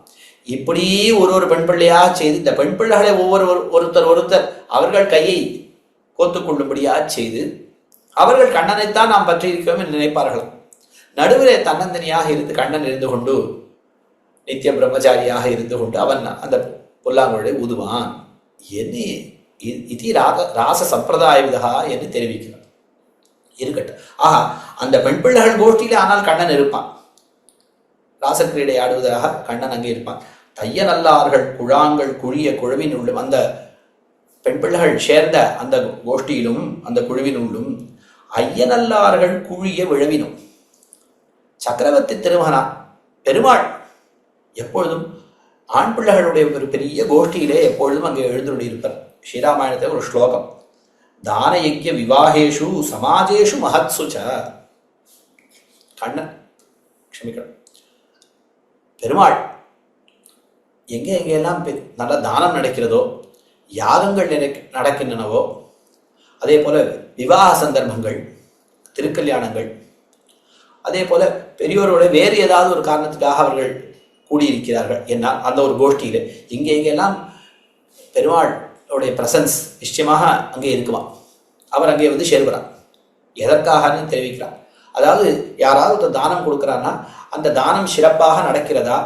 இப்படி ஒரு பெண் பிள்ளையா செய்து இந்த பெண் பிள்ளைகளை ஒருத்தர் அவர்கள் கையை கோத்துக்கொள்ளும்படியா செய்து அவர்கள் கண்ணனைத்தான் நாம் பற்றி இருக்கிறோம் என்று நினைப்பார்களாம். நடுவிலே தன்னந்தனியாக இருந்து கண்ணன் இருந்து கொண்டு நித்திய பிரம்மச்சாரியாக இருந்து கொண்டு அவன் அந்த புல்லாங்குழலை ஊதுவான் என்று இது ராச சம்பிரதாய விதா என்று தெரிவிக்கிறான். இருக்கட்டும். ஆஹா, அந்த பெண் பிள்ளைகள் கோஷ்டியிலே ஆனால் கண்ணன் இருப்பான். ராசக்கிரீடை ஆடுவதாக கண்ணன் அங்கே இருப்பான். தைய நல்லார்கள் குழாங்கள் குழிய குழுவினுள்ளும், அந்த பெண் பிள்ளைகள் சேர்ந்த அந்த கோஷ்டியிலும் அந்த குழுவினுள்ளும் ஐயநல்லார்கள் குழிய விழவினும். சக்கரவர்த்தி திருமகனா பெருமாள் எப்பொழுதும் ஆண் பிள்ளைகளுடைய ஒரு பெரிய கோஷ்டியிலே எப்பொழுதும் அங்கே எழுந்துள்ளிருப்பார். ஸ்ரீராமாயணத்தில் ஒரு ஸ்லோகம், தான யஜ்ய விவாகேஷு சமாஜேஷு மகத்சுச்ச. கண்ணன் க்ஷமிக்கணும், பெருமாள் எங்கெல்லாம் நல்ல தானம் நடக்கிறதோ, யாகங்கள் நடக்கின்றனவோ, அதே போல விவாக சந்தர்ப்பங்கள், திருக்கல்யாணங்கள், அதே போல பெரியோரோட வேறு ஏதாவது ஒரு காரணத்துக்காக அவர்கள் கூடியிருக்கிறார்கள் என்ன அந்த ஒரு கோஷ்டியில் எங்கெல்லாம் பெருமாளுடைய பிரசன்ஸ் நிச்சயமாக அங்கே இருக்குமா. அவர் அங்கே வந்து சேர்கிறார். எதற்காகன்னு தெரிவிக்கிறார். அதாவது யாராவது ஒரு தானம் கொடுக்குறான்னா அந்த தானம் சிறப்பாக நடக்கிறதா,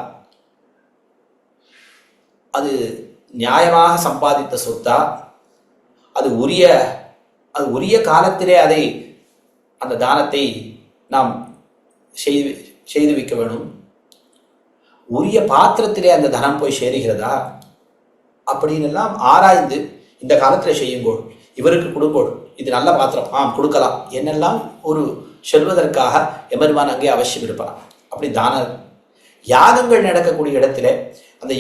அது நியாயமாக சம்பாதித்த சொத்தா, அது உரிய காலத்திலே அந்த தானத்தை நாம் செய்து வைக்க வேணும். உரிய பாத்திரத்திலே அந்த தனம் போய் சேருகிறதா அப்படின்னு எல்லாம் ஆராய்ந்து இந்த காலத்தில் செய்யுங்கோள், இவருக்கு கொடுங்கோள், இது நல்ல பாத்திரம் கொடுக்கலாம் என்னெல்லாம் ஒரு சொல்வதற்காக எம்பெருமான் அங்கே அவசியம் இருப்பான். அப்படி யாகங்கள் நடக்கக்கூடிய இடத்துல அந்த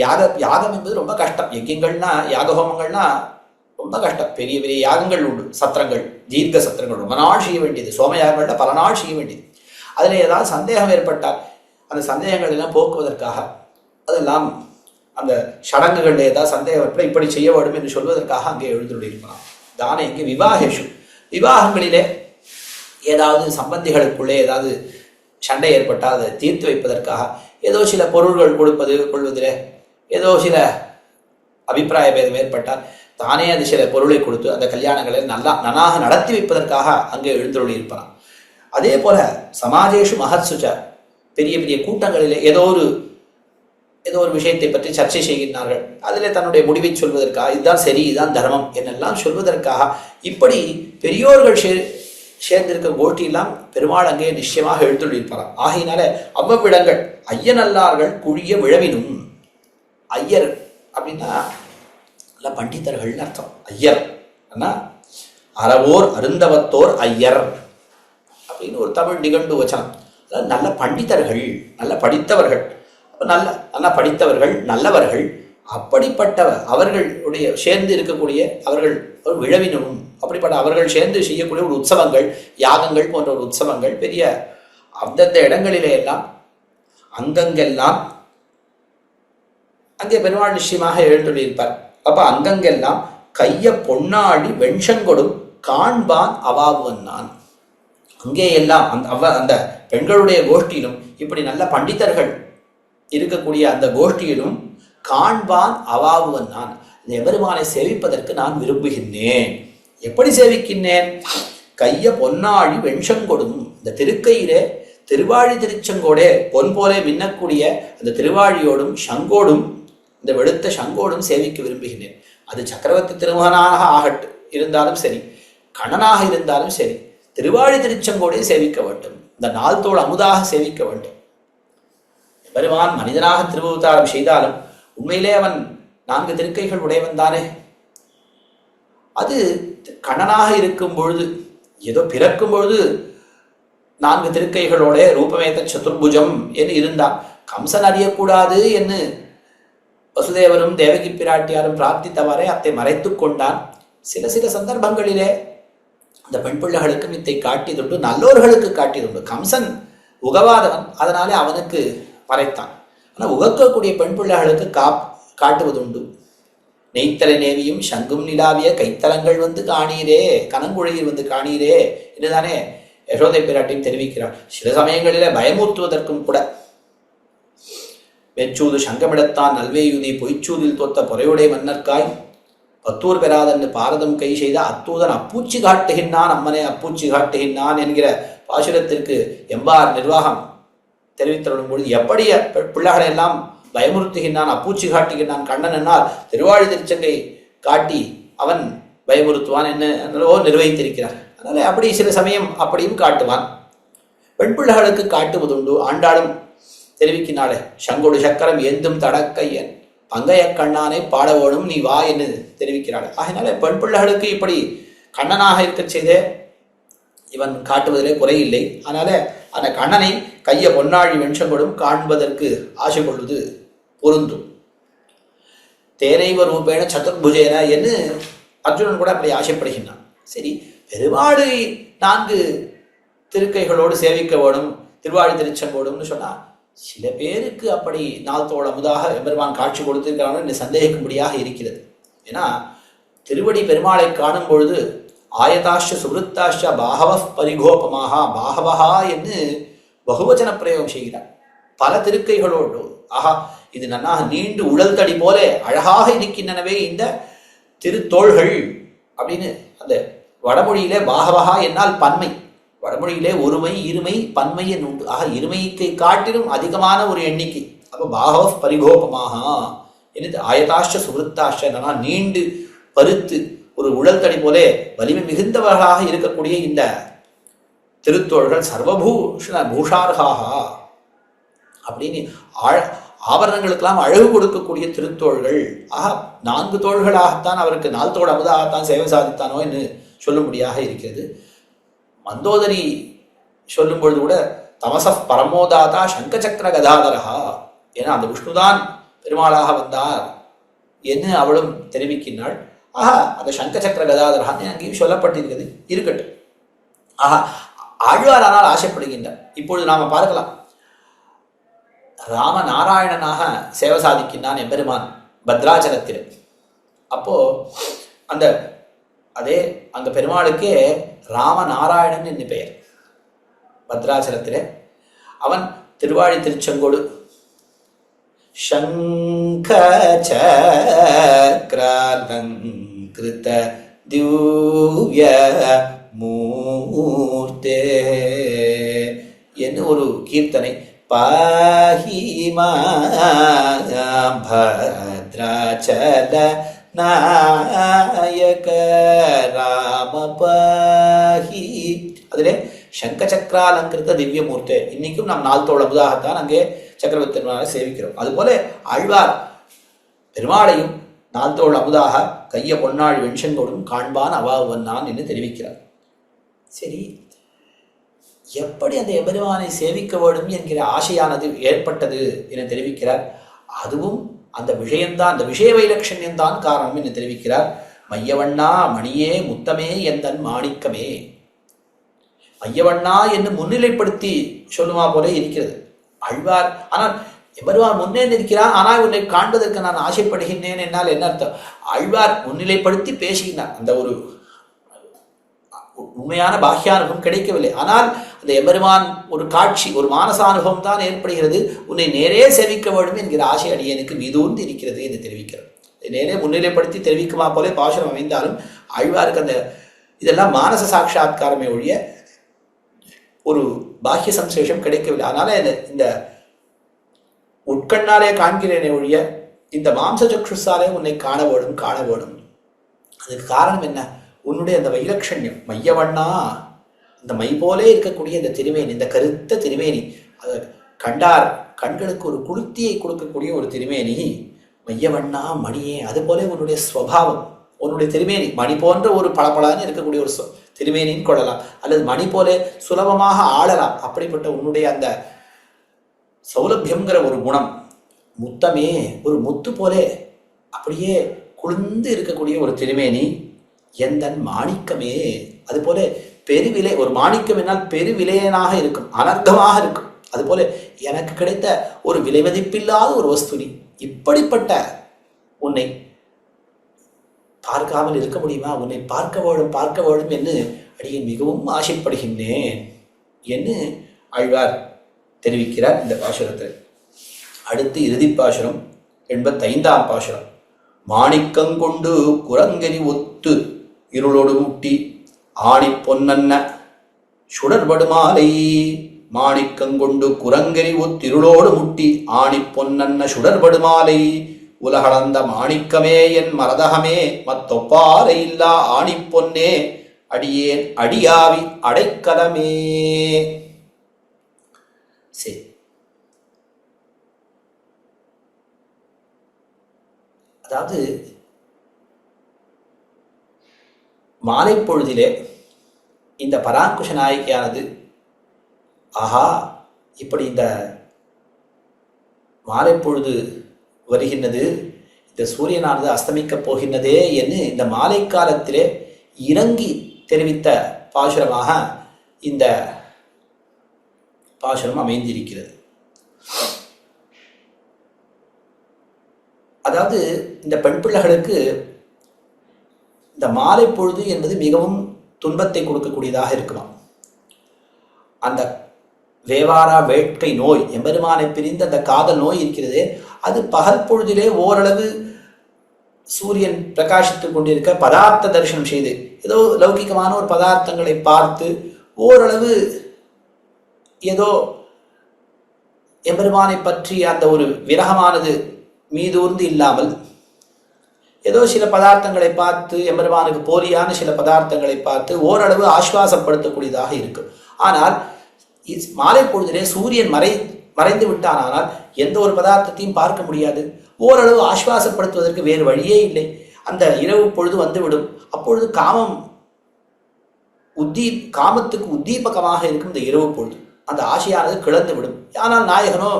யாகம் என்பது ரொம்ப கஷ்டம். யஜ்யங்கள்னா யாகஹோமங்கள்னா ரொம்ப கஷ்டம். பெரிய பெரிய யாகங்கள் உண்டு, சத்திரங்கள், தீர்க்க சத்திரங்கள் ரொம்ப நாள் செய்ய வேண்டியது. சோம யாகங்கள்ல பல நாள் செய்ய வேண்டியது. அதில் ஏதாவது சந்தேகம் ஏற்பட்டால் அந்த சந்தேகங்கள் எல்லாம் போக்குவதற்காக, அதெல்லாம் அந்த சடங்குகளில் ஏதாவது சந்தேகம் ஏற்பட இப்படி செய்ய வேண்டும் என்று சொல்வதற்காக அங்கே எழுந்துள்ளிருக்கலாம். தானே இங்கே விவாகேஷு, விவாகங்களிலே ஏதாவது சம்பந்திகளுக்குள்ளே ஏதாவது சண்டை ஏற்பட்டால் அதை தீர்த்து வைப்பதற்காக ஏதோ சில பொருள்கள் கொள்வதில் ஏதோ சில அபிப்பிராய பேதம் ஏற்பட்டால் தானே அது சில பொருளை கொடுத்து அந்த கல்யாணங்களை நன்னாக நடத்தி வைப்பதற்காக அங்கே எழுந்தருளி இருப்பான். அதே போல சமாஜேஷு மகத்சுச்ச, பெரிய பெரிய கூட்டங்களிலே ஏதோ ஒரு விஷயத்தை பற்றி சர்ச்சை செய்கின்றார்கள். அதிலே தன்னுடைய முடிவை சொல்வதற்காக இதுதான் சரி, இதுதான் தர்மம் என்னெல்லாம் சொல்வதற்காக இப்படி பெரியோர்கள் சேர்ந்திருக்க கோஷ்டியெல்லாம் பெருமாள் அங்கே நிச்சயமாக எழுந்துள்ளிருப்பாராம். ஆகையினால அவ்வவிடங்கள் ஐயனல்லார்கள் குழிய விழவினும். ஐயர் அப்படின்னா நல்ல பண்டிதர்கள்னு அர்த்தம். ஐயர் அண்ணா அறவோர் அருந்தவத்தோர் ஐயர் அப்படின்னு ஒரு தமிழ் நிகழ்ந்து வச்சான். அதாவது நல்ல பண்டிதர்கள், நல்ல படித்தவர்கள், நல்ல படித்தவர்கள், நல்லவர்கள், அப்படிப்பட்ட அவர்களுடைய சேர்ந்து இருக்கக்கூடிய அவர்கள் விழவினும், அப்படிப்பட்ட அவர்கள் சேர்ந்து செய்யக்கூடிய ஒரு உற்சவங்கள், யாகங்கள் போன்ற ஒரு உற்சவங்கள் பெரிய அந்தந்த இடங்களிலே எல்லாம் அங்கங்கெல்லாம் அங்கே பெருமாள் நிச்சயமாக எழுந்துள்ளிருப்பார். அப்ப அங்கங்கெல்லாம் கைய பொன்னாடி வெண்சங்கொடும் காண்பான் அவாவுவன் நான். அங்கே எல்லாம் அந்த பெண்களுடைய கோஷ்டியிலும் இப்படி நல்ல பண்டிதர்கள் இருக்கக்கூடிய அந்த கோஷ்டியிலும் காண்பான் அவாவுவன் நான், இந்த எபெருமானை சேவிப்பதற்கு நான் விரும்புகின்றேன். எப்படி சேவிக்கின்றேன்? கைய பொன்னாழி வெண்சங்கொடும், இந்த திருக்கையிலே திருவாழி திருச்செங்கோடே பொன் போலே மின்னக்கூடிய அந்த திருவாழியோடும் சங்கோடும், இந்த வெளுத்த சங்கோடும் சேவிக்க விரும்புகின்றேன். அது சக்கரவர்த்தி திருமகனாக இருந்தாலும் சரி, கண்ணனாக இருந்தாலும் சரி, திருவாழி திருச்செங்கோடே சேவிக்க வேண்டும். இந்த நாள் தோள் அமுதாக சேவிக்க வேண்டும். பெருமான் மனிதனாக திருவதாரம் செய்தாலும் உண்மையிலே அவன் 4 திருக்கைகள் உடையவன் தானே. அது கண்ணனாக இருக்கும் பொழுது, ஏதோ பிறக்கும் பொழுது 4 திருக்கைகளோட ரூபமேத சதுர்புஜம் என்று இருந்தான். கம்சன் அறியக்கூடாது என்று வசுதேவரும் தேவகி பிராட்டியாரும் பிரார்த்தித்தவரை அத்தை மறைத்து கொண்டான். சில சந்தர்ப்பங்களிலே அந்த பெண் பிள்ளைகளுக்கும் இத்தை காட்டியதுண்டு, நல்லோர்களுக்கு காட்டியதுண்டு. கம்சன் உகவாதவன், அதனாலே அவனுக்கு மறைத்தான். ஆனால் உகக்கக்கூடிய பெண் பிள்ளைகளுக்கு காட்டுவதுண்டு. நெய்த்தலை நேவியும் சங்கும் நிலாவிய கைத்தலங்கள் வந்து காணீரே, கனங்குழையில் வந்து காணீரே என்றுதானே யசோதை பிராட்டியும் தெரிவிக்கிறார். சில சமயங்களிலே பயமூத்துவதற்கும் கூட வெச்சூது சங்கமிடத்தான் நல்வேயுதி பொய்ச்சூதில் தோத்த பொறையுடைய மன்னர்காய் பத்தூர் பெறாதன்னு பாரதம் கை செய்த அத்தூதன் அப்பூச்சி காட்டுகின்றான், அம்மனே அப்பூச்சி காட்டுகின்றான் என்கிற பாசுரத்திற்கு எம்பார் நிர்வாகம் தெரிவித்தருடும் பொழுது எப்படி பிள்ளைகளை எல்லாம் பயமுறுத்துகின்றான், அப்பூச்சி காட்டுகின்றான் கண்ணன் என்னால் திருவாழி திருச்சங்கை காட்டி அவன் பயமுறுத்துவான் என்னவோ நிர்வகித்திருக்கிறார். அதனால அப்படி சில சமயம் அப்படியும் காட்டுவான். பெண் பிள்ளைகளுக்கு காட்டுவதுண்டு. ஆண்டாளும் தெரிவிக்கினாலே சங்கொடு சக்கரம் ஏந்தும் தடக்கையன் பங்கைய கண்ணானை பாடவோடும் நீ வா என்று தெரிவிக்கிறாள். ஆகினால பெண் பிள்ளைகளுக்கு இப்படி கண்ணனாக இருக்க செய்தே இவன் காட்டுவதிலே குறையில்லை. அதனால அந்த கண்ணனை கைய பொன்னாழி வெண்சங்கொடும் காண்பதற்கு ஆசை கொள்வது பொருந்தும். தேனைவ ரூபேன சதுர்புஜேன என்று அர்ஜுனன் கூட அப்படி ஆசைப்படுகின்றான். சரி, பெருமாளை 4 திருக்கைகளோடு சேவிக்க வேணும், திருவாழி திருச்செங்கோடும்னு சொன்னா சில பேருக்கு அப்படி நாள் தோள் அமுதாக எம்பெருமான் காட்சி கொடுத்திருக்கிறான் என்று சந்தேகிக்கும்படியாக இருக்கிறது. ஏன்னா திருவடி பெருமாளை காணும் பொழுது ஆயதாஷ்ட சுவருத்தாஷ்ட பாகவ பரிகோபமாக பாகவஹா என்று பகுவச்சன பிரயோகம் செய்கிறார். பல திருக்கைகளோடு ஆஹா இது நன்னாக நீண்டு உழல் தடி போல அழகாக இருக்கின்றனவே இந்த திருத்தோள்கள் அப்படின்னு. அந்த வடமொழியிலே பாகவஹா என்னால் பன்மை, வடமொழியிலே ஒருமை இருமை பன்மை என்று உண்டு. ஆக இருமைக்கு காட்டிலும் அதிகமான ஒரு எண்ணிக்கை. அப்போ பாகவ பரிகோபமாக என்று ஆயதாஷ்ட சுவருத்தாஷ்ட நன்னா நீண்டு பருத்து ஒரு உடல் தடி போலே வலிமை மிகுந்தவர்களாக இருக்கக்கூடிய இந்த திருத்தோள்கள் சர்வபூஷண பூஷார்காக அப்படின்னு ஆபரணங்களுக்கெல்லாம் அழகு கொடுக்கக்கூடிய திருத்தோள்கள். ஆக 4 தோள்களாகத்தான் அவருக்கு 4 தோள் அமுதாகத்தான் சேவை சாதித்தானோ என்று சொல்லும்படியாக இருக்கிறது. மந்தோதரி சொல்லும் பொழுது கூட தமசப் பரமோதாதா சங்கச்சக்கர கதாதரா, ஏன்னா அந்த விஷ்ணுதான் பெருமாளாக வந்தார் என்று அவளும் தெரிவிக்கின்றாள். ஆஹா அந்த சங்க சக்கர கதாதரகான்னு அங்கேயும் சொல்லப்பட்டிருக்கிறது, இருக்கட்டும். ஆஹா ஆழ்வாரானால் ஆசைப்படுகின்றார். இப்பொழுது நாம பார்க்கலாம், ராமநாராயணனாக சேவை சாதிக்கின்றான் எம்பெருமான் பத்ராச்சலத்தில். அப்போ அந்த அதே அந்த பெருமாளுக்கே ராமநாராயணன் என்று பெயர். பத்ராச்சலத்திலே அவன் திருவாழி திருச்செங்கோடு சங்க சக்ராலங்கிருத திவ்ய மூர்த்தே என்று ஒரு கீர்த்தனை, பாஹிமா பத்ராச்சல நாயக ராம பாஹி. அதிலே சங்க சக்கராலங்கிருத்த திவ்ய மூர்த்தே. இன்னைக்கும் நாம் நாள்தோள் அமுதாகத்தான் அங்கே சக்கரவர்த்தி பெருமாளை சேவிக்கிறோம். அதுபோல ஆழ்வார் பெருமாளையும் நாள்தோள் அமுதாக கைய பொன்னாள் வெண்செங்கோடும் காண்பான் அவாவன்னான் என்று தெரிவிக்கிறார். சரி, எப்படி அந்த எம்பெருமானை சேவிக்க வேண்டும் என்கிற ஆசையானது ஏற்பட்டது என தெரிவிக்கிறார். அதுவும் அந்த விஷயம்தான், அந்த விஷய வைலட்சண்யம்தான் காரணம் என்று தெரிவிக்கிறார். மையவண்ணா மணியே முத்தமே எந்தன் மாணிக்கமே. மையவண்ணா என்று முன்னிலைப்படுத்தி சொல்லுமா போல இருக்கிறது ஆழ்வார். ஆனால் எம்பெருமான் முன்னே நிற்கிறான், ஆனால் உன்னை காண்பதற்கு நான் ஆசைப்படுகின்றேன் என்னால் என்ன அர்த்தம்? ஆழ்வார் முன்னிலைப்படுத்தி பேசுகிறார். அந்த ஒரு உண்மையான பாஹ்யானுபவம் கிடைக்கவில்லை. ஆனால் அந்த எம்பெருமான் ஒரு காட்சி, ஒரு மானசானுபவம் தான் ஏற்படுகிறது. உன்னை நேரே சேவிக்க வேண்டும் என்கிற ஆசை அடியனுக்கு மீதூர்ந்து இருக்கிறது என்று தெரிவிக்கிறது. நேரே முன்னிலைப்படுத்தி தெரிவிக்குமா போல பாசுரம் அமைந்தாலும் ஆழ்வாருக்கு அந்த இதெல்லாம் மானச சாட்சா்காரமே ஒழிய ஒரு பாஹ்ய சம்சேஷம் கிடைக்கவில்லை. அதனால இந்த உட்கண்ணாலே காண்கிறேனே ஒழிய இந்த மாம்ச சக்ஷுசாலே உன்னை காண வேணும் காண வேணும். அதுக்கு காரணம் என்ன? உன்னுடைய அந்த வைலட்சண்யம். மையவண்ணா, அந்த மை போலே இருக்கக்கூடிய இந்த திருமேனி, இந்த கருத்த திருமேனி, அதை கண்டார் கண்களுக்கு ஒரு குளுத்தியை கொடுக்கக்கூடிய ஒரு திருமேனி. மையவண்ணா மணியே, அதுபோல உன்னுடைய ஸ்வபாவம், உன்னுடைய திருமேனி மணி போன்ற ஒரு பளபளன்னு இருக்கக்கூடிய ஒரு திருமேனின்னு கொள்ளலாம், அல்லது மணி போல சுலபமாக ஆளலாம். அப்படிப்பட்ட உன்னுடைய அந்த சௌலபியம்ங்கிற ஒரு குணம், முத்தமே ஒரு முத்து போலே அப்படியே குளிர்ந்து இருக்கக்கூடிய ஒரு திருமேனி, எந்தன் மாணிக்கமே. அதுபோல பெருவிலை, ஒரு மாணிக்கம் என்னால் பெருவிலையனாக இருக்கும், அனர்த்தமாக இருக்கும். அதுபோல எனக்கு கிடைத்த ஒரு விலை மதிப்பில்லாத ஒரு வஸ்துனி. இப்படிப்பட்ட உன்னை பார்க்காமல் இருக்க முடியுமா? உன்னை பார்க்க வேண்டும் என்று அடியேன் மிகவும் ஆசைப்படுகின்றேன் என்று ஆழ்வார் தெரிவிக்கிறார் இந்த பாசுரத்தில். அடுத்து இறுதி பாசுரம் 85ஆம் பாசுரம். மாணிக்கங்கொண்டு குரங்கெரி ஒத்து இருளோடு முட்டி ஆணி பொன்னன்ன சுடர்படுமாலை. மாணிக்கங்கொண்டு குரங்கெரி ஒத்திருளோடு முட்டி ஆணி பொன்னன்ன சுடர்படுமாலை. உலகளந்த மாணிக்கமே என் மரதகமே மத்தொப்பாரை இல்லா ஆணி பொன்னே அடியேன் அடியாவி அடைக்கலமே. சரி, அதாவது மாலை பொழுதிலே இந்த பராங்குஷ நாயகியானது, ஆஹா இப்படி இந்த மாலை பொழுது வருகின்றது, இந்த சூரியனானது அஸ்தமிக்கப் போகின்றதே என்று இந்த மாலை காலத்திலே இறங்கி தெரிவித்த பாசுரமாக இந்த பாசுரம் அமைந்திருக்கிறது. அதாவது இந்த பெண் பிள்ளைகளுக்கு இந்த மாலை பொழுது என்பது மிகவும் துன்பத்தை கொடுக்கக்கூடியதாக இருக்குமாம். அந்த வேவாரா வேட்கை நோய், எம்பெருமானை பிரிந்த அந்த காதல் நோய் இருக்கிறது, அது பகல் பொழுதிலே ஓரளவு சூரியன் பிரகாசித்துக் கொண்டிருக்க பதார்த்த தரிசனம் செய்து ஏதோ லௌகிகமான ஒரு பதார்த்தங்களை பார்த்து ஓரளவு ஏதோ எம்பெருமானை பற்றி அந்த ஒரு விரகமானது மீதூர்ந்து இல்லாமல் ஏதோ சில பதார்த்தங்களை பார்த்து, எம்பெருமானுக்கு போலியான சில பதார்த்தங்களை பார்த்து ஓரளவு ஆஸ்வாசப்படுத்தக்கூடியதாக இருக்கும். ஆனால் மாலை பொழுதிலே சூரியன் மறைந்து விட்டானால் எந்த ஒரு பதார்த்தத்தையும் பார்க்க முடியாது. ஓரளவு ஆஸ்வாசப்படுத்துவதற்கு வேறு வழியே இல்லை. அந்த இரவு பொழுது வந்துவிடும். அப்பொழுது காமத்துக்கு உத்தீபகமாக இருக்கும் இந்த இரவு பொழுது. அந்த ஆசையானது கிளந்து விடும். ஆனால் நாயகனோ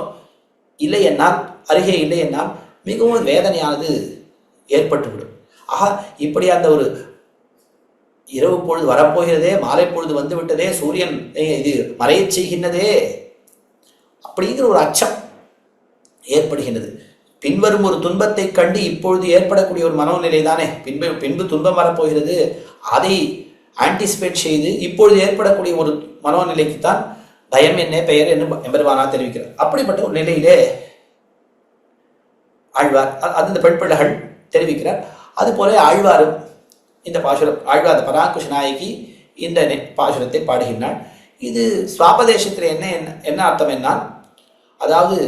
இல்லை என்னால், அருகே இல்லை என்னால் மிகவும் வேதனையானது ஏற்பட்டுவிடும். ஆஹா, இப்படி அந்த ஒரு இரவு பொழுது வரப்போகிறதே, மாலை பொழுது வந்து விட்டதே, சூரியன் இது மறையச் செய்கின்றதே அப்படிங்கிற ஒரு அச்சம் ஏற்படுகின்றது. பின்வரும் ஒரு துன்பத்தை கண்டு இப்பொழுது ஏற்படக்கூடிய ஒரு மனோநிலை தானே, பின்பு துன்பம் வரப்போகிறது, அதை ஆன்டிசிபேட் செய்து இப்பொழுது ஏற்படக்கூடிய ஒரு மனோநிலைக்குத்தான் பயம் என்ன பெயர் என்று எம்பெருமானா தெரிவிக்கிறார். அப்படிப்பட்ட ஒரு நிலையிலே ஆழ்வார் அது இந்த பெண் பிள்ளைகள் தெரிவிக்கிறார். அதுபோல ஆழ்வாரும் இந்த பாசுரம், ஆழ்வார் பராங்குஷ நாயகி இந்த பாசுரத்தை பாடுகின்றாள். இது சுவாபதேசத்தில் என்ன அர்த்தம் என்னால், அதாவது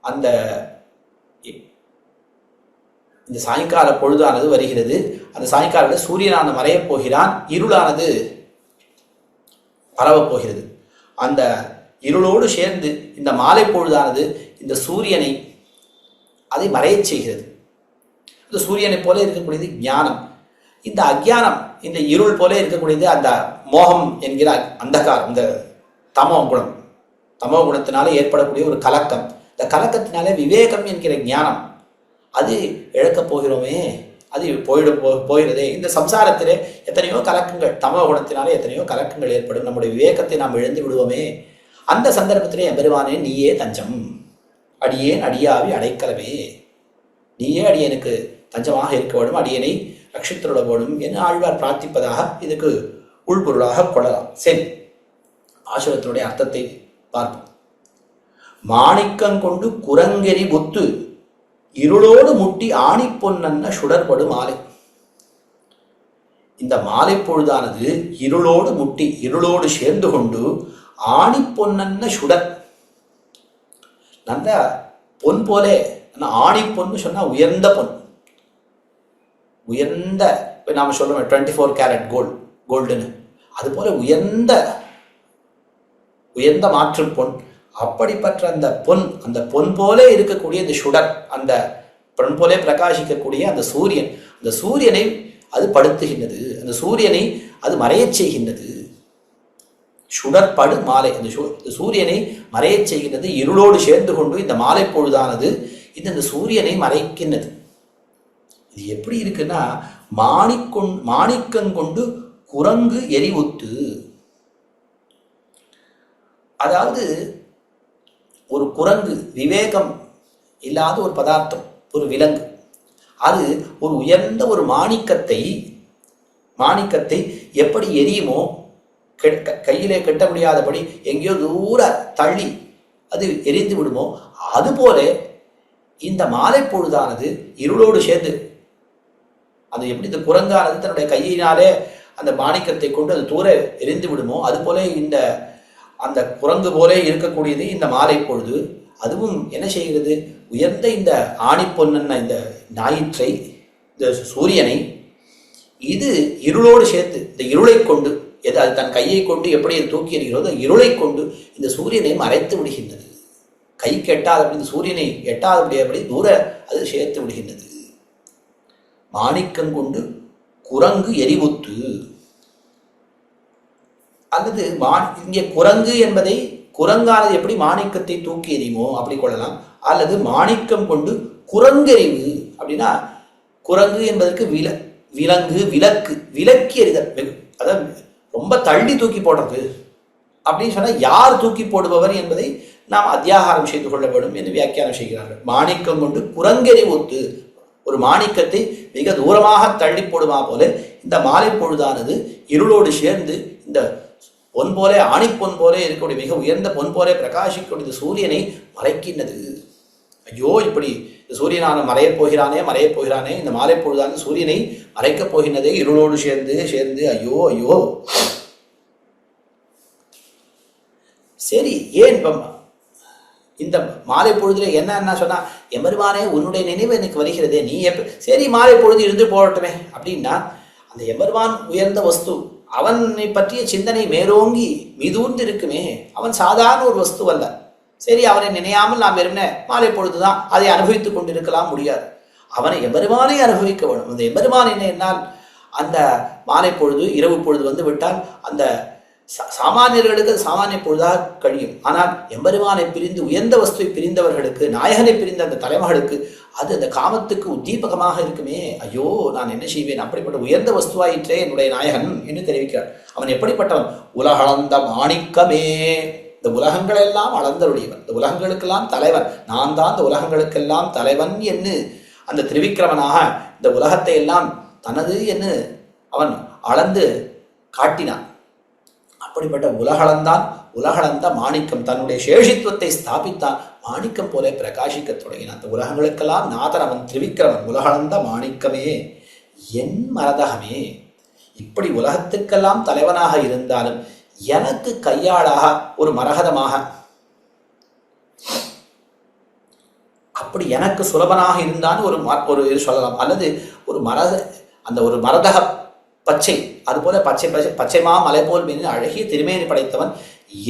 அந்த இந்த சாயங்கால பொழுதானது வருகிறது, அந்த சாயங்காலத்தில் சூரியனான மறையப் போகிறான், இருளானது பரவப் போகிறது. அந்த இருளோடு சேர்ந்து இந்த மாலை பொழுதானது இந்த சூரியனை அதை மறையச் செய்கிறது. இந்த சூரியனை போல இருக்கக்கூடியது ஞானம், இந்த அஜ்ஞானம் இந்த இருள் போல இருக்கக்கூடியது அந்த மோகம் என்கிற அந்தகாரம், இந்த தமோ குணத்தினால ஏற்படக்கூடிய ஒரு கலக்கம். இந்த கலக்கத்தினாலே விவேகம் என்கிற ஞானம் அது இழக்கப் போகிறோமே, அது போகிறதே. இந்த சம்சாரத்திலே எத்தனையோ கலக்கங்கள், தமோ குணத்தினாலே எத்தனையோ கலக்கங்கள் ஏற்படும், நம்முடைய விவேகத்தை நாம் இழந்து விடுவோமே. அந்த சந்தர்ப்பத்திலே எம்பெருமானே நீயே தஞ்சம், அடியேன் அடியாவி அடைக்கலமே, நீயே அடியனுக்கு தஞ்சமாக இருக்க வேண்டும், அடியனை ரட்சித்துள்ள வேண்டும் என்று ஆழ்வார் பிரார்த்திப்பதாக இதுக்கு உள்பொருளாக கொள்ளலாம். சரி, ஆசுரத்தினுடைய அர்த்தத்தை பார்ப்போம். மாணிக்கங்கொண்டு குரங்கெரி புத்து இருளோடு முட்டி ஆணி பொன்னன்ன சுடர்படு மாலை. இந்த மாலை பொழுதானது இருளோடு முட்டி, இருளோடு சேர்ந்து கொண்டு ஆணி பொன்னன்ன சுடர், நல்ல பொன் போலே. ஆணி பொன்னு சொன்னா உயர்ந்த பொன், உயர்ந்த, நாம சொல்றோம் 24 கேரட் கோல்டுன்னு, அது போல உயர்ந்த மாற்று பொன். அப்படிப்பட்ட அந்த பொன் போல இருக்கக்கூடிய இந்த சுடர், அந்த பொன் போலே பிரகாசிக்கக்கூடிய அந்த சூரியன், அந்த சூரியனை அது படுத்துகின்றது, அந்த சூரியனை அது மறையச் செய்கின்றது. சுடற்படு மாலை, அந்த சூரியனை மறையச் செய்கின்றது. இருளோடு சேர்ந்து கொண்டு இந்த மாலை பொழுதானது இந்த சூரியனை மறைக்கின்றது. இது எப்படி இருக்குன்னா, மாணிக்கங்கொண்டு குரங்கு எரிவுத்து. அதாவது ஒரு குரங்கு, விவேகம் இல்லாத ஒரு பதார்த்தம், ஒரு விலங்கு, அது ஒரு உயர்ந்த ஒரு மாணிக்கத்தை எப்படி எரியுமோ, கையிலே கட்ட முடியாதபடி எங்கேயோ தூர தள்ளி அது எரிந்து விடுமோ, அதுபோல இந்த மாலை பொழுதானது இருளோடு சேர்ந்து, அது எப்படி இந்த குரங்கானது தன்னுடைய கையினாலே அந்த மாணிக்கத்தை கொண்டு அது தூர எரிந்து விடுமோ, அதுபோல அந்த குரங்கு போல இருக்கக்கூடியது இந்த மாலை பொழுது. அதுவும் என்ன செய்கிறது, உயர்ந்த இந்த ஆணிப்பொன்ன இந்த ஞாயிற்றை, இந்த சூரியனை, இது இருளோடு சேர்த்து, இந்த இருளை கொண்டு, அது தன் கையை கொண்டு எப்படி தூக்கி எறிகிறதோ இருளை கொண்டு இந்த சூரியனை மறைத்து விடுகின்றது. கைக்கு எட்டாதபடி, இந்த சூரியனை எட்டாதபடி தூர அது சேர்த்து விடுகின்றது. மாணிக்கம் கொண்டு குரங்கு எரிவுத்து, அல்லது இங்கே குரங்கு என்பதை, குரங்கானது எப்படி மாணிக்கத்தை தூக்கி எறியுமோ அப்படி கொள்ளலாம். அல்லது மாணிக்கம் கொண்டு குரங்கெறிவு அப்படின்னா, குரங்கு என்பதற்கு விலங்கு, விலக்கி எறிதல், அதாவது ரொம்ப தள்ளி தூக்கி போடுறது அப்படின்னு சொன்னா, யார் தூக்கி போடுபவர் என்பதை நாம் அத்தியாகாரம் செய்து கொள்ள வேண்டும் என்று வியாக்கியானம் செய்கிறார்கள். மாணிக்கம் கொண்டு குரங்கெறிவுத்து, ஒரு மாணிக்கத்தை மிக தூரமாக தள்ளி போடுமா போல இந்த மாலை பொழுதானது இருளோடு சேர்ந்து இந்த பொன் போல, ஆணிப்பொன் போல இருக்கக்கூடிய மிக உயர்ந்த பொன் போல பிரகாசிக்கக்கூடிய சூரியனை மறைக்கின்றது. ஐயோ, இப்படி சூரியனான மறையப் போகிறானே, இந்த மாலை பொழுதான சூரியனை மறைக்கப் போகின்றதே, இருளோடு சேர்ந்து ஐயோ. சரி, ஏன் இந்த மாலை பொழுதுல என்ன சொன்னா, எம்பெருமானே உன்னுடைய நினைவு எனக்கு வருகிறதே, நீ சரி மாலை பொழுது இருந்து போகட்டுமே அப்படின்னா, அந்த எம்பெருமான் உயர்ந்த வஸ்து, அவனை பற்றிய சிந்தனை மேலோங்கி மிதூர்ந்து இருக்குமே, அவன் சாதாரண ஒரு வஸ்து அல்ல. சரி, அவனை நினையாமல் நாம் வெறுமனே மாலை பொழுதுதான் அதை அனுபவித்துக் கொண்டிருக்கலாம் முடியாது. அவனை எம்பெருமானை அனுபவிக்க வேண்டும். அந்த எம்பெருமான் என்ன என்னால், அந்த மாலை பொழுது இரவு பொழுது வந்து விட்டால் அந்த சாமானியர்களுக்கு அது சாமானிய பொழுதாக கழியும். ஆனால் எம்பெருமானை பிரிந்து உயர்ந்த வஸ்துவை பிரிந்தவர்களுக்கு, நாயகனை பிரிந்த அந்த தலைமகளுக்கு அது அந்த காமத்துக்கு உத்தீபகமாக இருக்குமே. ஐயோ நான் என்ன செய்வேன், அப்படிப்பட்ட உயர்ந்த வஸ்துவாயிற்றே என்னுடைய நாயகன் என்று தெரிவிக்கிறார். அவன் எப்படிப்பட்டவன்? உலகளந்த மாணிக்கமே. இந்த உலகங்களெல்லாம் அளந்தருடையவன், இந்த உலகங்களுக்கெல்லாம் தலைவன். நான் தான் இந்த உலகங்களுக்கெல்லாம் தலைவன் என்று அந்த திரிவிக்கிரமனாக இந்த உலகத்தை எல்லாம் தனது என்று அவன் அளந்து காட்டினான். அப்படிப்பட்ட உலகளந்தான், உலகளந்த மாணிக்கம், தன்னுடைய சேஷித்துவத்தை ஸ்தாபித்தான். மாணிக்கம் போல பிரகாசிக்க தொடங்கினான். அந்த உலகங்களுக்கெல்லாம் நாதன் அவன் திரிவிக்கிரமன். உலகளந்த மாணிக்கமே என் மரதகமே. இப்படி உலகத்துக்கெல்லாம் தலைவனாக இருந்தாலும் எனக்கு கையாளாக ஒரு மரகதமாக, அப்படி எனக்கு சுலபனாக இருந்தான் ஒரு சொல்லலாம். அல்லது ஒரு அந்த ஒரு மரதக பச்சை, அதுபோல பச்சைமா மலை போல் மீது அழகிய திருமேனி படைத்தவன்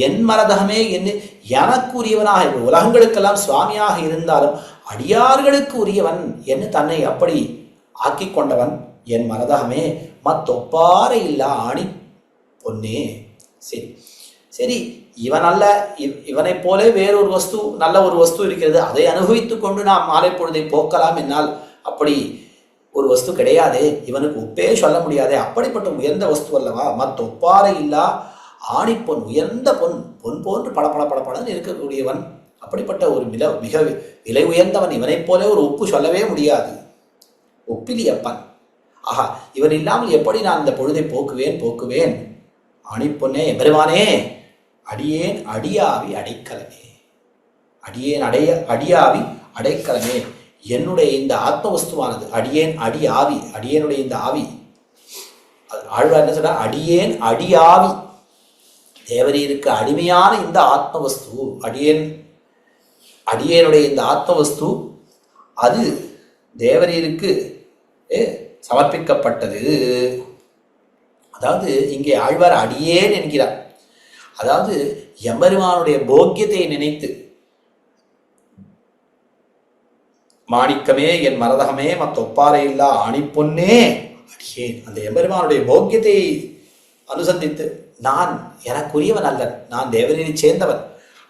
என் மரதகமே என்று எனக்கு உரியவனாக, உலகங்களுக்கெல்லாம் சுவாமியாக இருந்தாலும் அடியார்களுக்கு உரியவன் என்று தன்னை அப்படி ஆக்கி கொண்டவன் என் மரதகமே மத்தொப்பாறை இல்லா ஆணி பொன்னே. சரி சரி, இவன் அல்ல, இவனை போல வேறொரு வஸ்து, நல்ல ஒரு வஸ்து இருக்கிறது, அதை அனுபவித்து கொண்டு நாம் மாலை பொழுதை போக்கலாம் என்னால் அப்படி ஒரு வஸ்து கிடையாது. இவனுக்கு ஒப்பே சொல்ல முடியாதே. அப்படிப்பட்ட உயர்ந்த வஸ்து அல்லவா மத்தொப்பாறை இல்லா ஆணிப்பொன், உயர்ந்த பொன் போன்று படப்படன்னு இருக்கக்கூடியவன். அப்படிப்பட்ட ஒரு மிக விலை உயர்ந்தவன். இவனைப் போல ஒரு ஒப்பு சொல்லவே முடியாது. ஒப்பிலி அப்பன். ஆஹா, இவன் இல்லாமல் எப்படி நான் இந்த பொழுதை போக்குவேன். ஆணிப்பொன்னே எம்பெருமானே, அடியேன் அடியாவி அடைக்கலமே. அடியேன் அடியாவி அடைக்கலமே. என்னுடைய இந்த ஆத்ம வஸ்துவானது அடியேன் அடியாவி, அடியேனுடைய இந்த ஆவி, ஆழ்வார் என்ன சொல்ற? அடியேன் அடியாவி, தேவரீருக்கு அடிமையான இந்த ஆத்ம வஸ்து, அடியேனுடைய இந்த ஆத்ம வஸ்து அது தேவரீருக்கு சமர்ப்பிக்கப்பட்டது. அதாவது இங்கே ஆழ்வார் அடியேன் என்கிறார். அதாவது எம்பெருமானுடைய போக்கியத்தை நினைத்து, மாணிக்கமே என் மரதகமே மத்தொப்பாறை இல்லா ஆணிப்பொன்னே அடியேன், அந்த எம்பெருமானுடைய போக்கியத்தை அனுசந்தித்து, நான் எனக்குரியவன் அல்ல, நான் தேவரீரை சேர்ந்தவன்,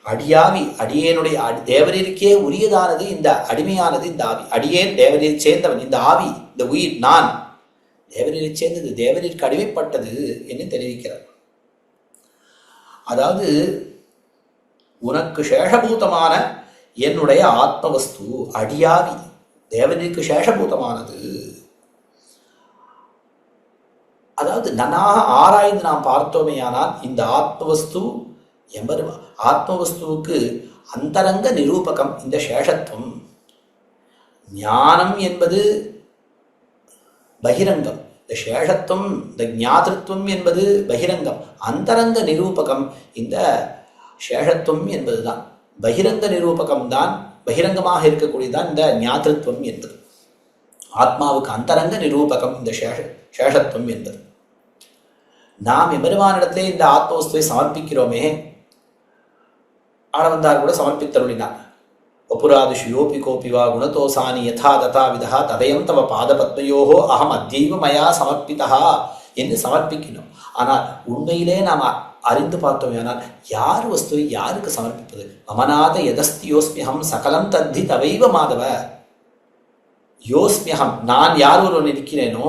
அடியாவி, அடியேனுடைய தேவரீருக்கே உரியதானது இந்த அடிமையானது இந்த ஆவி. அடியேன் தேவரீரை சேர்ந்தவன், இந்த ஆவி, இந்த உயிர் நான் தேவரீரை சேர்ந்தது, தேவரீருக்கு அடிமைப்பட்டது என்று தெரிவிக்கிறார். அதாவது உனக்கு சேஷபூதமான என்னுடைய ஆத்மவஸ்து அடியாவி தேவனுக்கு சேஷபூதமானது. அதாவது நன்னாக ஆராய்ந்து நாம் பார்த்தோமேயானால் இந்த ஆத்மவஸ்து ஆத்மவஸ்துவுக்கு அந்தரங்க நிரூபகம் இந்த சேஷத்துவம். ஞானம் என்பது பகிரங்கம், இந்த சேஷத்துவம், இந்த ஞாதிருத்துவம் என்பது பகிரங்கம். அந்தரங்க நிரூபகம் இந்த சேஷத்துவம் என்பதுதான். பகிரங்க நிரூபகம்தான், பகிரங்கமாக இருக்கக்கூடியதான் இந்த ஞாதிருத்துவம் என்பது. ஆத்மாவுக்கு அந்தரங்க நிரூபகம் இந்த சேஷத்துவம் என்பது. நாம் எம்பெருமானிடத்திலே இந்த ஆத்மவஸ்துவை சமர்ப்பிக்கிறோமே, ஆளவந்தார் கூட சமர்ப்பித்தருளினார். வபுராதிஷு யோபி கோபிவா குணதோசானி யதா ததா விதா ததயம் தவ பாதபத்மயோகோ அகம் அத்தீவ மயா சமர்ப்பிதா என்று சமர்ப்பிக்கணும். ஆனால் உண்மையிலே நாம் அறிந்து பார்த்தோம். ஆனால் யார் வஸ்துவை யாருக்கு சமர்ப்பிப்பது? மமநாத யதஸ்தி யோஸ்மியகம் சகலம் தத்தி தவைவ மாதவ. யோஸ்மியகம், நான் யார் ஒருவன் இருக்கிறேனோ,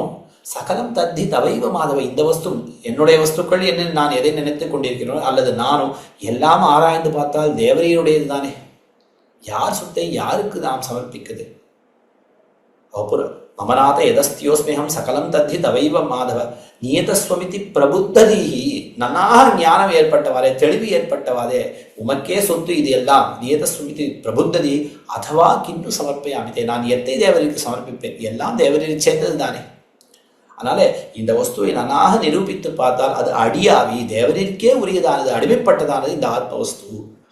சகலம் தத்தி தவைவ மாதவ, இந்த வஸ்து என்னுடைய வஸ்துக்கள் என்று நான் எதை நினைத்துக் கொண்டிருக்கிறோம் அல்லது நானும் எல்லாம் ஆராய்ந்து பார்த்தால் தேவரீருடையது தானே. யார் சொத்தை யாருக்கு நாம் சமர்ப்பிக்குது? மமநாத யதஸ்தியோஸ்மியகம் சகலம் தத்தி தவைவ மாதவ நியதஸ்வமிதி பிரபுத்ததீஹி. நன்னாக ஞானம் ஏற்பட்டவாறே, தெளிவு ஏற்பட்டவாறே, உமக்கே சொத்து இது எல்லாம். நியதஸ்வமிதி பிரபுத்ததி அதுவா கிண்டு சமர்ப்பயாமிதே, நான் எத்தை தேவருக்கு சமர்ப்பிப்பேன்? எல்லாம் தேவரில் சேர்ந்தது தானே. அதனால இந்த வஸ்துவை நன்னாக நிரூபித்து பார்த்தால் அது அடியாவி, தேவரிற்கே உரியதானது, அடிமைப்பட்டதானது இந்த ஆத்ம வஸ்து.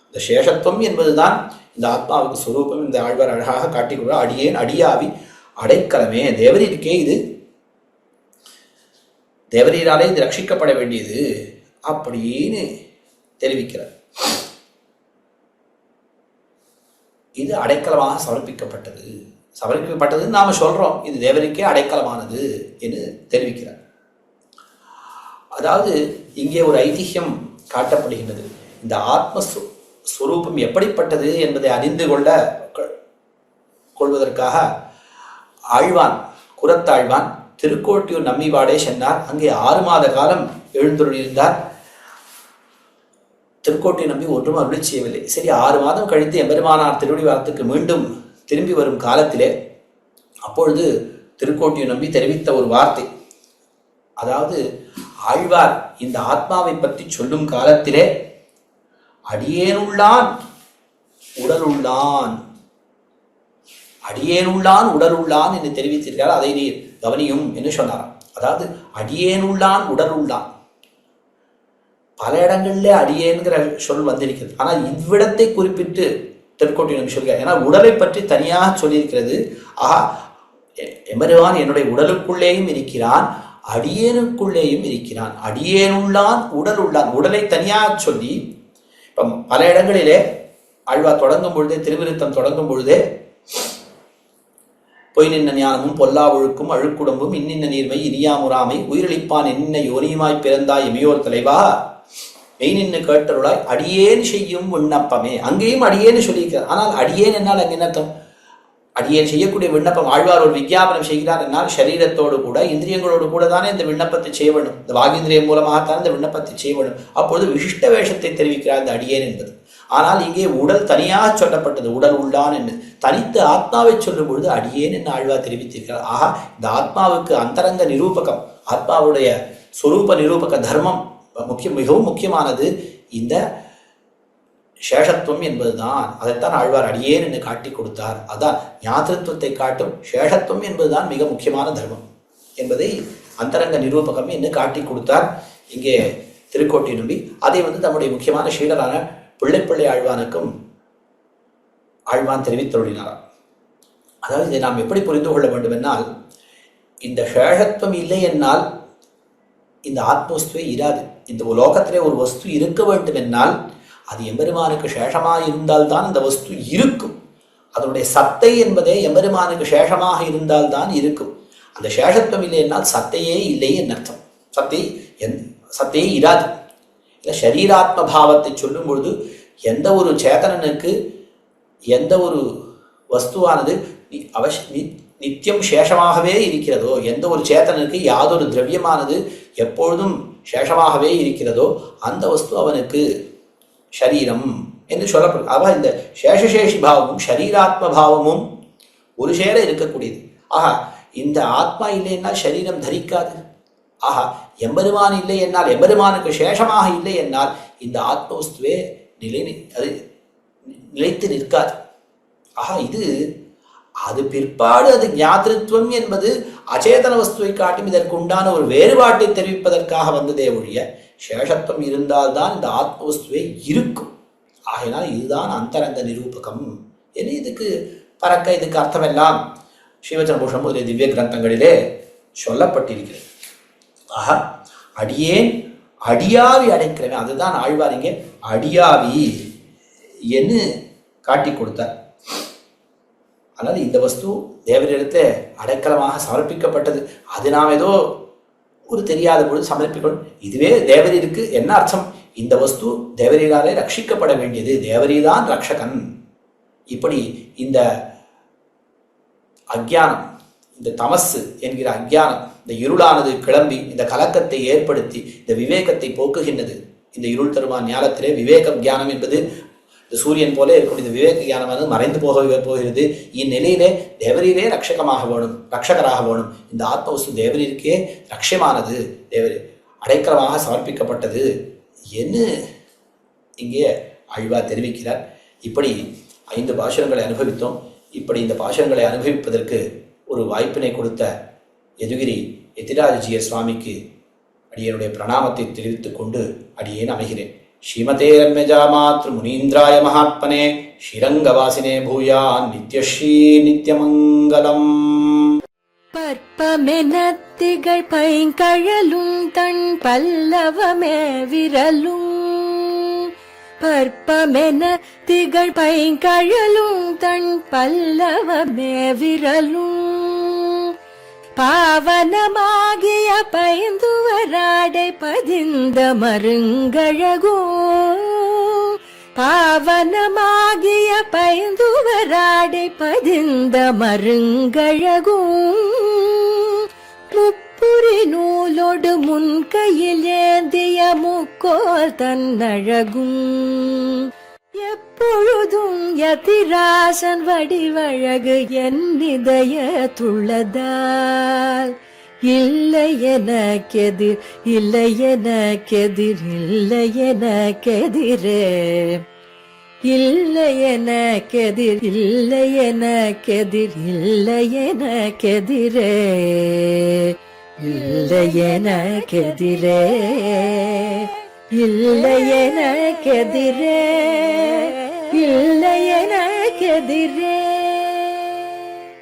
இந்த சேஷத்துவம் என்பதுதான் இந்த ஆத்மாவுக்கு சுரூபம். இந்த ஆழ்வார் அழகாக காட்டிக்கொள்ள அடியேன் அடியாவி அடைக்கலமே, தேவரீருக்கே இது, தேவரீராலே இது ரட்சிக்கப்பட வேண்டியது அப்படின்னு தெரிவிக்கிறார். இது அடைக்கலமாக சமர்ப்பிக்கப்பட்டது நாம சொல்றோம். இது தேவருக்கே அடைக்கலமானது என்று தெரிவிக்கிறார். அதாவது இங்கே ஒரு ஐதிஹ்யம் காட்டப்படுகின்றது. இந்த ஆத்மஸ்வரூபம் எப்படிப்பட்டது என்பதை அறிந்து கொள்வதற்காக ஆழ்வான், குரத்தாழ்வான் திருக்கோட்டியூர் நம்பிவாடே சென்றார். அங்கே 6 மாத காலம் எழுந்தருளியிருந்தார். திருக்கோட்டியூர் நம்பி ஒன்றும் அருளி செய்யவில்லை. சரி, 6 மாதம் கழித்து எம்பெருமானார் திருவடிவாரத்துக்கு மீண்டும் திரும்பி வரும் காலத்திலே அப்பொழுது திருக்கோட்டியூர் நம்பி தெரிவித்த ஒரு வார்த்தை, அதாவது ஆழ்வார் இந்த ஆத்மாவை பற்றி சொல்லும் காலத்திலே அடியேனுள்ளான் உடலுள்ளான், அடியேனுள்ளான் உடலுள்ளான் என்று தெரிவித்திருக்கிறார். அதை நீர் கவனியும் என்று சொன்னார். அதாவது அடியேனுள்ளான் உடலுள்ளான், பல இடங்களிலே அடியேன்கிற சொல் வந்திருக்கிறது. ஆனால் இவ்விடத்தை குறிப்பிட்டு திருக்கோட்டியூர் சொல்கிறார். ஏன்னா உடலை பற்றி தனியாக சொல்லியிருக்கிறது. ஆஹா, எம்பெருமான் என்னுடைய உடலுக்குள்ளேயும் இருக்கிறான், அடியேனுக்குள்ளேயும் இருக்கிறான். அடியேனுள்ளான் உடலுள்ளான், உடலை தனியாக சொல்லி இப்போ பல இடங்களிலே ஆழ்வார் தொடங்கும் பொழுதே, திருவிருத்தம் தொடங்கும் பொழுதே பொய் நின்ன ஞானமும் பொல்லா ஒழுக்கும் அழுக்குடம்பும் இன்னின்ன நீர்மை இனியாமுறாமை உயிரிழிப்பான் என்னின்ன யோனியுமாய் பிறந்தாய் எமையோர் தலைவா மெய் நின்று கேட்டருளாய் அடியேன் செய்யும் விண்ணப்பமே. அங்கேயும் அடியேன்னு சொல்லியிருக்கிறார். ஆனால் அடியேன் என்னால் அங்கே என்ன அர்த்தம்? அடியேன் செய்யக்கூடிய விண்ணப்பம், ஆழ்வார் ஒரு விஞ்ஞாபனம் செய்கிறார் என்னால் சரீரத்தோடு கூட இந்திரியங்களோடு கூட தானே இந்த விண்ணப்பத்தை செய்ய வேண்டும். இந்த வாகிந்திரியம் மூலமாகத்தான் இந்த விண்ணப்பத்தை செய்ய வேண்டும். அப்பொழுது விசிஷ்ட வேஷத்தை தெரிவிக்கிறார் இந்த அடியேன் என்பது. ஆனால் இங்கே உடல் தனியாக சொல்லப்பட்டது, உடல் உள்ளான் என்று. தனித்து ஆத்மாவை சொல்லும் பொழுது அடியேன் என்று ஆழ்வார் தெரிவித்திருக்கிறார். ஆகா, இந்த ஆத்மாவுக்கு அந்தரங்க நிரூபகம், ஆத்மாவுடைய சொரூப நிரூபக தர்மம் மிகவும் முக்கியமானது இந்த சேஷத்துவம் என்பதுதான். அதைத்தான் ஆழ்வார் அடியேன் என்று காட்டி கொடுத்தார். அதான் ஞாதிருத்துவத்தை காட்டும் சேஷத்துவம் என்பதுதான் மிக முக்கியமான தர்மம் என்பதை அந்தரங்க நிரூபகம் என்று காட்டி கொடுத்தார் இங்கே திருக்கோட்டியூர் நம்பி. அதை தம்முடைய முக்கியமான சீடரான பிள்ளை ஆழ்வானுக்கும் ஆழ்வான் தெரிவித்தருளினார். அதாவது இதை நாம் எப்படி புரிந்து கொள்ள வேண்டும் என்னால், இந்த சேஷத்துவம் இல்லை என்னால் இந்த ஆத்மவஸ்துவே இராது. இந்த லோகத்திலே ஒரு வஸ்து இருக்க வேண்டும் என்னால் அது எம்பெருமானுக்கு சேஷமாக இருந்தால்தான் அந்த வஸ்து இருக்கும். அதனுடைய சத்தை என்பதே எம்பெருமானுக்கு சேஷமாக இருந்தால்தான் இருக்கும். அந்த சேஷத்துவம் இல்லை என்னால் சத்தையே இல்லை என் அர்த்தம். சத்தையே இராது. இல்லை, ஷரீராத்ம பாவத்தை சொல்லும் பொழுது எந்த ஒரு சேதனனுக்கு எந்த ஒரு வஸ்துவானது நித்தியம் சேஷமாகவே இருக்கிறதோ, எந்த ஒரு சேத்தனுக்கு யாதொரு திரவியமானது எப்பொழுதும் சேஷமாகவே இருக்கிறதோ அந்த வஸ்து அவனுக்கு ஷரீரம் என்று சொல்லப்படும். அவ இந்த சேஷசேஷி பாவமும் ஷரீராத்ம பாவமும் ஒரு சேர இருக்கக்கூடியது. ஆஹா, இந்த ஆத்மா இல்லை என்னால் ஷரீரம் தரிக்காது. ஆஹா, எம்பெருமான் இல்லை என்னால், எம்பெருமானுக்கு சேஷமாக இல்லை என்னால் இந்த ஆத்மவஸ்துவே நிலைத்து நிற்காது. ஆஹா, அது பிற்பாடு அது ஞாதிருத்துவம் என்பது அச்சேதன வஸ்துவை காட்டும் இதற்கு உண்டான ஒரு வேறுபாட்டை தெரிவிப்பதற்காக வந்ததே ஒழிய சேஷத்துவம் இருந்தால்தான் இந்த ஆத்மவஸ்துவே இருக்கும். ஆகையினால் இதுதான் அந்தரங்க நிரூபகம் என்று இதுக்கு அர்த்தமெல்லாம் ஸ்ரீவச்சன பூஷணம் முதலிய திவ்ய கிரந்தங்களிலே சொல்லப்பட்டிருக்கிறது. ஆக அடியேன் அடியாவி அடைக்கிறவன், அதுதான் ஆழ்வார் இங்கே அடியாவி என்று காட்டி கொடுத்தார். அதனால் இந்த வஸ்து தேவரிடத்தை அடைக்கலமாக சமர்ப்பிக்கப்பட்டது. அது நாம் ஏதோ ஒரு தெரியாத பொழுது சமர்ப்பிக்கணும். இதுவே தேவரீருக்கு என்ன அர்த்தம்? இந்த வஸ்து தேவரீராலே ரட்சிக்கப்பட வேண்டியது, தேவரீதான் ரக்ஷகன். இப்படி இந்த அக்ஞானம், இந்த தமசு என்கிற அக்ஞானம், இந்த இருளானது கிளம்பி இந்த கலக்கத்தை ஏற்படுத்தி இந்த விவேகத்தை போக்குகின்றது. இந்த இருள் தருமா ஞானத்திலே விவேகம் ஞானம் என்பது இந்த சூரியன் போல இருக்கக்கூடிய இந்த விவேக ஞானமானது மறைந்து போகிறது. இந்நிலையிலே தேவரீரே ரட்சகராக வேணும். இந்த ஆத்மவஸ்து தேவரீருக்கே ரட்சியமானது, தேவரீர் அடைக்கலமாக சமர்ப்பிக்கப்பட்டது என்று இங்கே ஆழ்வார் தெரிவிக்கிறார். இப்படி 5 பாசுரங்களை அனுபவித்தோம். இப்படி இந்த பாசுரங்களை அனுபவிப்பதற்கு ஒரு வாய்ப்பினை கொடுத்த யதுகிரி யதிராஜஜிய சுவாமிக்கு அடியனுடைய பிரணாமத்தை தெரிவித்துக் கொண்டு அடியேன் அமைகிறேன். ஸ்ரீமதே ரம்யஜா மாத்ரு முனீந்திராய மகாத்மனே ஸ்ரீரங்கவாசினே பூயான் நித்யஸ்ரீ நித்யமங்கலம். பற்பமெனத்திகள் பைங்கழலும் தன் பல்லவமே விரலும், பற்பமென திகழ் பைங்கழலும் தன் பல்லவமே விரலும், பாவனமாகிய பைந்துவராடை பதிந்த மருங்கழகும் பாவனமாகிய பைந்துவராடை பதிந்த மருங்கழகும் முப்புரி நூலோடு முன்கையில் ஏந்திய முக்கோல் தன்னழகும் எப்பொழுதும் யதிராசன் வடிவழகு என் இதயத்துள்ளதால் இல்லை எனக்கெதிர் இல்லை எனக்கெதிர் இல்லை எனக்கெதிரே இல்லை எனக்கெதிர் இல்லை எனக்கெதிர் இல்லை எனக்கெதிரே இல்லை எனக்கெதிரே இல்லை எனக்கெதிரே இல்லை எனக்கெதிரே